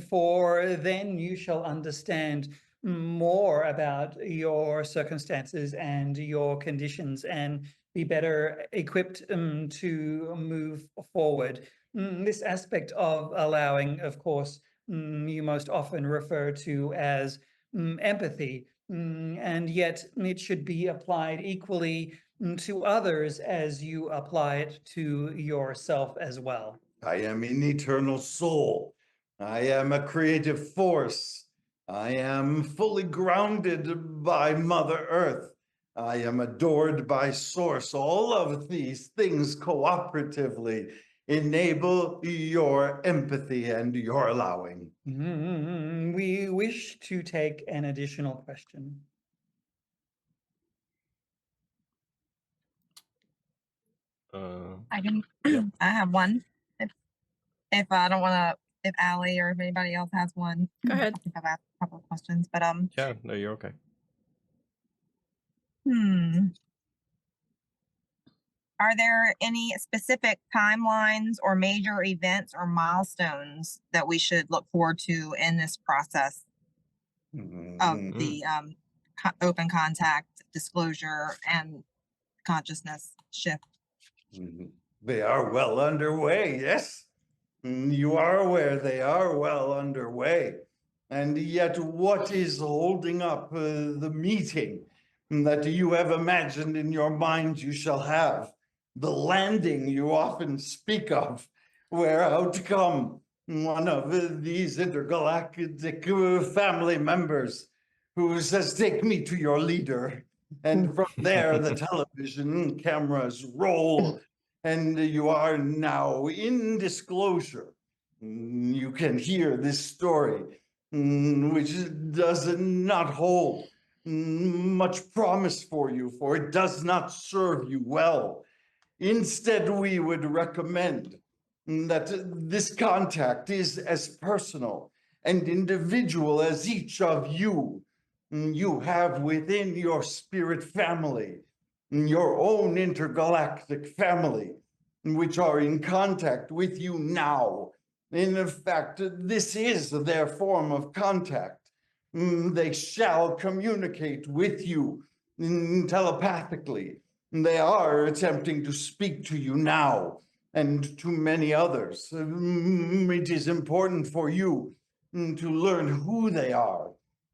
for then you shall understand more about your circumstances and your conditions and be better equipped to move forward. This aspect of allowing, of course, you most often refer to as empathy, and yet it should be applied equally to others as you apply it to yourself as well. I am an eternal soul. I am a creative force. I am fully grounded by Mother Earth. I am adored by Source. All of these things cooperatively enable your empathy and your allowing. We wish to take an additional question. I can. Yep. I have one. If I don't want to, if Allie or if anybody else has one, Go ahead. I think I've asked a couple of questions, but Yeah, no, you're okay. Are there any specific timelines or major events or milestones that we should look forward to in this process of the open contact, disclosure, and consciousness shift? They are well underway, yes. You are aware they are well underway. And yet, what is holding up the meeting that you have imagined in your mind you shall have? The landing you often speak of, where out come one of these intergalactic family members who says, "Take me to your leader." And from there, the television cameras roll, and you are now in disclosure. You can hear this story, which does not hold much promise for you, for it does not serve you well. Instead, we would recommend that this contact is as personal and individual as each of you. You have within your spirit family, your own intergalactic family, which are in contact with you now. In fact, this is their form of contact. They shall communicate with you telepathically. They are attempting to speak to you now and to many others. It is important for you to learn who they are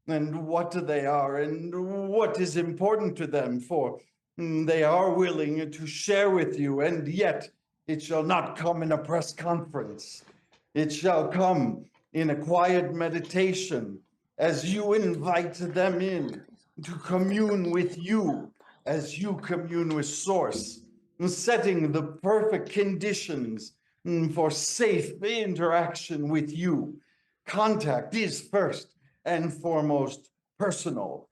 and what they are and what is important to them, for they are willing to share with you, and yet it shall not come in a press conference. It shall come in a quiet meditation as you invite them in to commune with you as you commune with Source, setting the perfect conditions for safe interaction with you. Contact is first and foremost personal,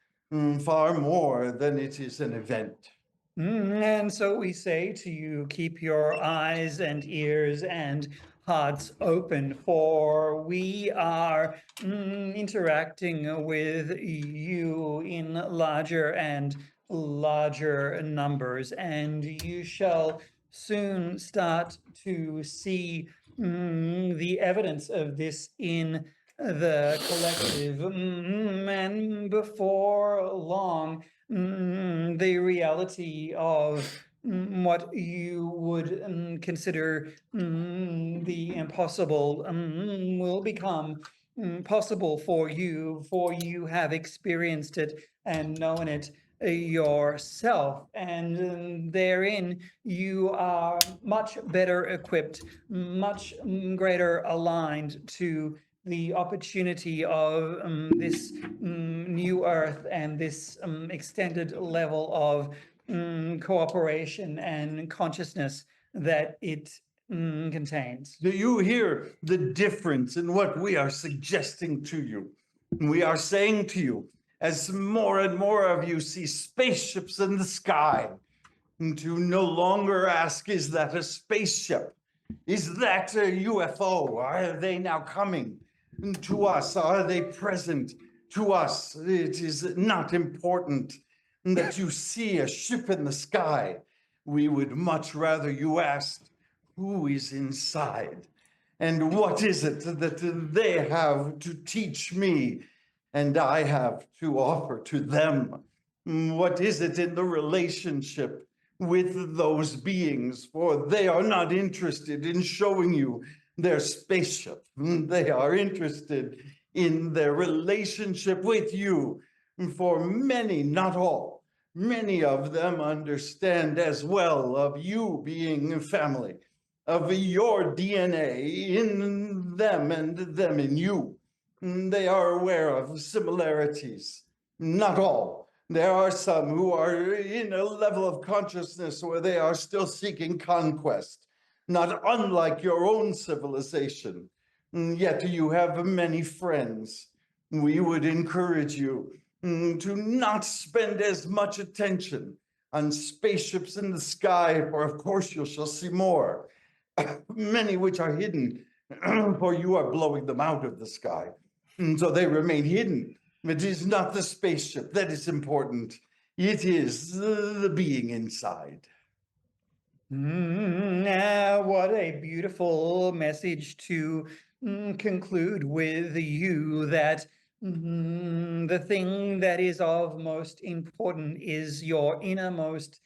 far more than it is an event. And so we say to you, keep your eyes and ears and hearts open, for we are interacting with you in larger and larger numbers, and you shall soon start to see the evidence of this in the collective, and before long, the reality of what you would consider the impossible will become possible for you have experienced it and known it yourself, and therein you are much better equipped, much greater aligned to the opportunity of this new earth and this extended level of cooperation and consciousness that it contains. Do you hear the difference in what we are suggesting to you? We are saying to you, as more and more of you see spaceships in the sky, to no longer ask, is that a spaceship? Is that a UFO? Are they now coming to us? Are they present to us? It is not important that you see a ship in the sky. We would much rather you asked, who is inside? And what is it that they have to teach me and I have to offer to them? What is it in the relationship with those beings? For they are not interested in showing you their spaceship. They are interested in their relationship with you. For many, not all, many of them understand as well of you being family, of your DNA in them and them in you. They are aware of similarities. Not all. There are some who are in a level of consciousness where they are still seeking conquest, not unlike your own civilization. Yet you have many friends. We would encourage you to not spend as much attention on spaceships in the sky, for of course you shall see more, many which are hidden, for you are blowing them out of the sky. And so they remain hidden. It is not the spaceship that is important. It is the being inside. What a beautiful message to conclude with you, that the thing that is of most important is your innermost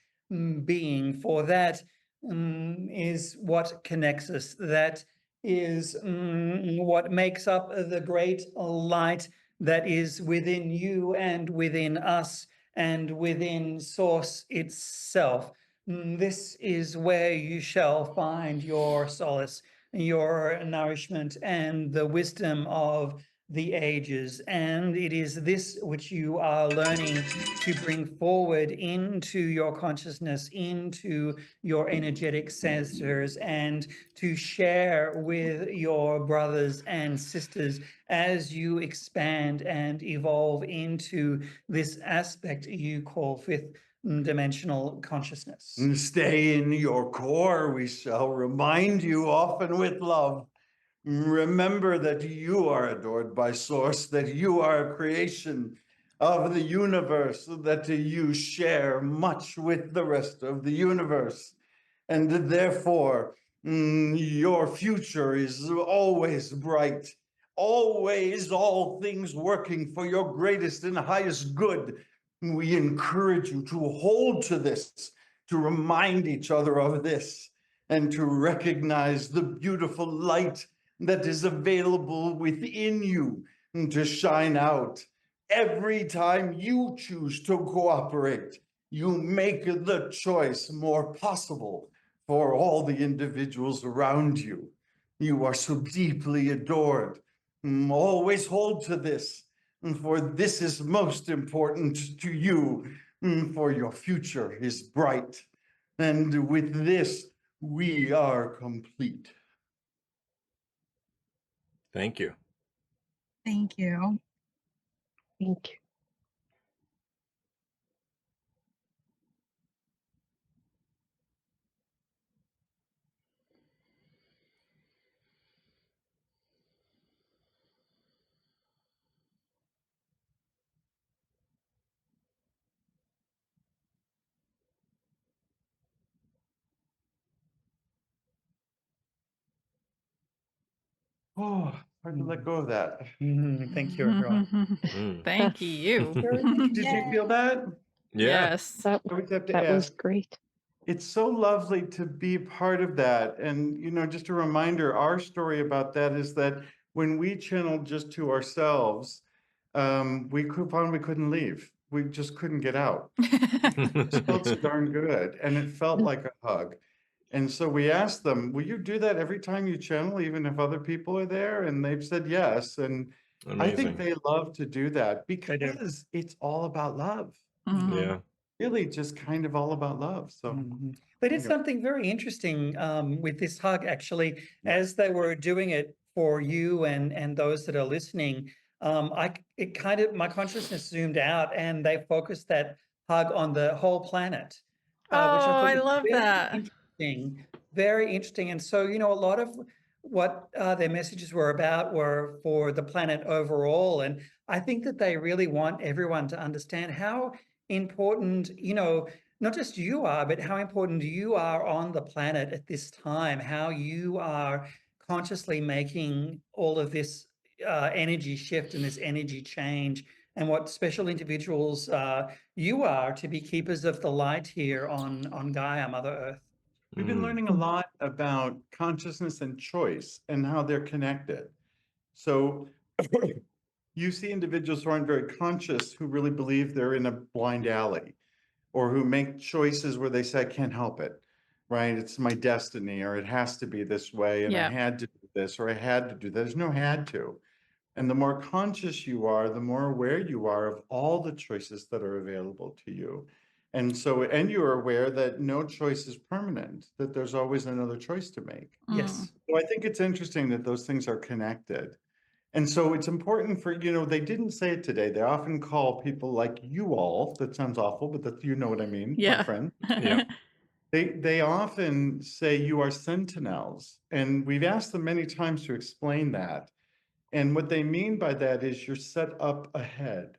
being, for that is what connects us. That is what makes up the great light that is within you and within us and within Source itself. This is where you shall find your solace, your nourishment, and the wisdom of the ages. And it is this which you are learning to bring forward into your consciousness, into your energetic centers, and to share with your brothers and sisters as you expand and evolve into this aspect you call fifth dimensional consciousness. Stay in your core, we shall remind you often with love. Remember that you are adored by Source, that you are a creation of the universe, that you share much with the rest of the universe. And therefore, your future is always bright, always all things working for your greatest and highest good. We encourage you to hold to this, to remind each other of this, and to recognize the beautiful light that is available within you, and to shine out. Every time you choose to cooperate, you make the choice more possible for all the individuals around you. You are so deeply adored. Always hold to this, for this is most important to you, for your future is bright. And with this, we are complete. Thank you. Thank you. Thank you. Oh, hard to let go of that. Thank you, everyone. Thank you. Did you feel that? Yeah. Yes. I always have to That was ask. great. It's so lovely to be part of that. And, just a reminder, our story about that is that when we channeled just to ourselves, we couldn't leave. We just couldn't get out. It felt so darn good. And it felt like a hug. And so we asked them, will you do that every time you channel, even if other people are there? And they've said yes. And I think Amazing. they love to do that because it's all about love. Yeah. Really just kind of all about love. So They did something very interesting with this hug, actually, as they were doing it for you and those that are listening. My consciousness zoomed out and they focused that hug on the whole planet, which I thought I was love very that. interesting, very interesting. And so, a lot of what their messages were about were for the planet overall. And I think that they really want everyone to understand how important, not just you are, but how important you are on the planet at this time, how you are consciously making all of this energy shift and this energy change, and what special individuals you are to be keepers of the light here on Gaia, Mother Earth. we've been learning a lot about consciousness and choice and how they're connected. So you see individuals who aren't very conscious, who really believe they're in a blind alley, or who make choices where they say, I can't help it, right? It's my destiny, or it has to be this way, and I had to do this, or I had to do that. There's no had to. And the more conscious you are, the more aware you are of all the choices that are available to you. And you're aware that no choice is permanent, that there's always another choice to make. Yes. So I think it's interesting that those things are connected. And so it's important for, they didn't say it today. They often call people like you all, that sounds awful, but that you know what I mean, my friend. Yeah. They often say you are sentinels. And we've asked them many times to explain that. And what they mean by that is you're set up ahead.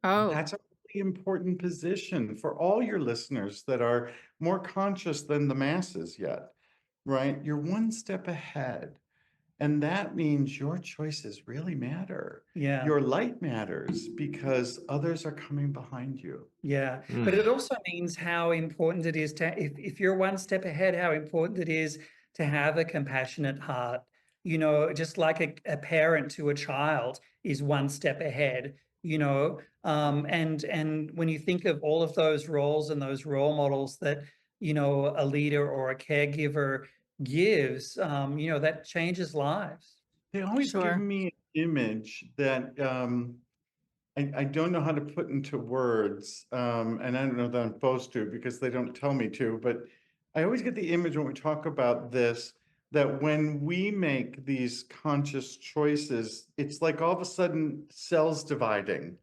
Oh, That's a really important position for all your listeners that are more conscious than the masses yet, right? You're one step ahead. And that means your choices really matter. Yeah. Your light matters because others are coming behind you. Yeah. But it also means how important it is to, if you're one step ahead, how important it is to have a compassionate heart. Just like a parent to a child is one step ahead, and when you think of all of those roles and those role models that, a leader or a caregiver gives, that changes lives. They always give me an image that I don't know how to put into words, and I don't know that I'm supposed to because they don't tell me to, but I always get the image when we talk about this, that when we make these conscious choices, it's like all of a sudden cells dividing,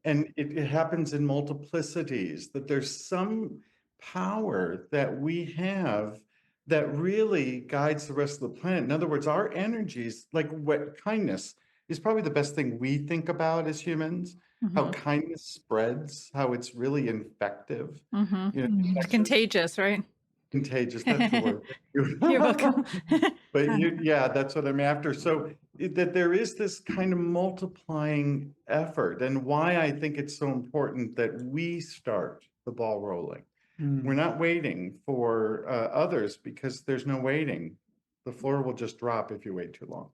and it happens in multiplicities, that there's some power that we have that really guides the rest of the planet. In other words, our energies, like kindness is probably the best thing we think about as humans, how kindness spreads, how it's really infective. Contagious, right? Contagious, that's the word. You're welcome. But that's what I'm after. So that there is this kind of multiplying effort, and why I think it's so important that we start the ball rolling. We're not waiting for others because there's no waiting. The floor will just drop if you wait too long.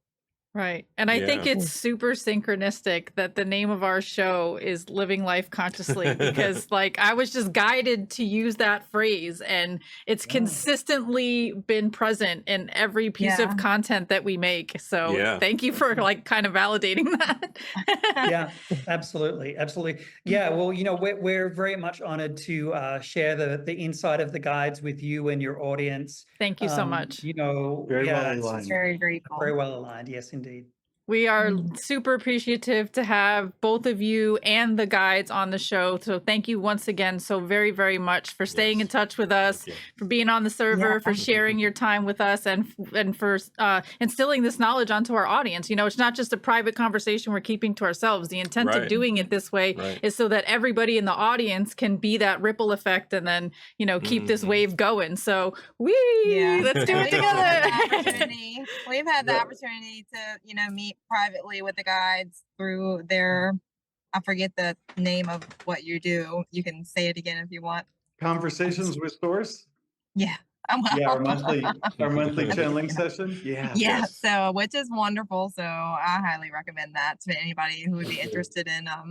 Right. And I think it's super synchronistic that the name of our show is Living Life Consciously, because I was just guided to use that phrase, and it's consistently been present in every piece of content that we make. So thank you for kind of validating that. Yeah, absolutely. Absolutely. Yeah. Well, we're very much honored to share the inside of the guides with you and your audience. Thank you so much. Very well aligned. Very grateful. Very well aligned. Yes, indeed. We are super appreciative to have both of you and the guides on the show. So thank you once again so very, very much for staying in touch with us, for being on the server, for sharing your time with us, and for instilling this knowledge onto our audience. It's not just a private conversation we're keeping to ourselves. The intent of doing it this way is so that everybody in the audience can be that ripple effect and then, keep this wave going. So let's do it together. We've had the opportunity to, meet privately with the guides through their, I forget the name of what you do. You can say it again if you want. Conversations with Source? Yeah. Our monthly channeling session? Yeah. So, which is wonderful. So I highly recommend that to anybody who would be interested in, a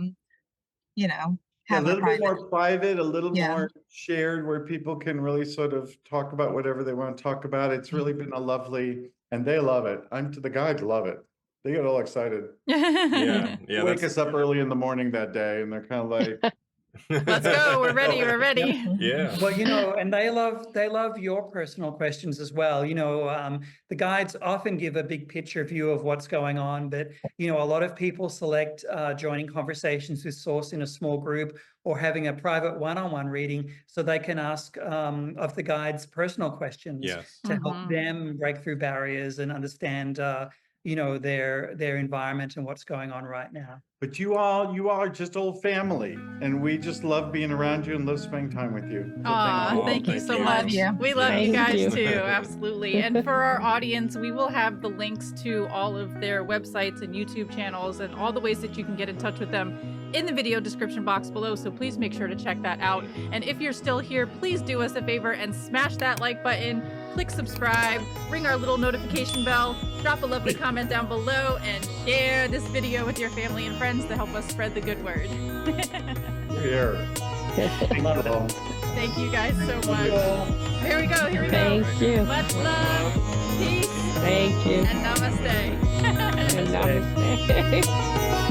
little bit more private, a little more shared, where people can really sort of talk about whatever they want to talk about. It's really been a lovely, and they love it. The guides love it. They get all excited. Wake us up early in the morning that day, and they're kind of like, let's go. We're ready. We're ready. Yeah. Well, and they love your personal questions as well. The guides often give a big picture view of what's going on, but, a lot of people select joining conversations with Source in a small group or having a private one-on-one reading so they can ask of the guides personal questions to help them break through barriers and understand their environment and what's going on right now. But you all are just old family, and we just love being around you and love spending time with you. So thank you so much. We love you guys too, absolutely. And for our audience, we will have the links to all of their websites and YouTube channels and all the ways that you can get in touch with them in the video description box below, so please make sure to check that out. And if you're still here, please do us a favor and smash that like button, click subscribe, ring our little notification bell, drop a lovely comment down below, and share this video with your family and friends to help us spread the good word. Thank you guys so much. Here we go. Thank you. Much love, peace, thank you, and namaste. And namaste.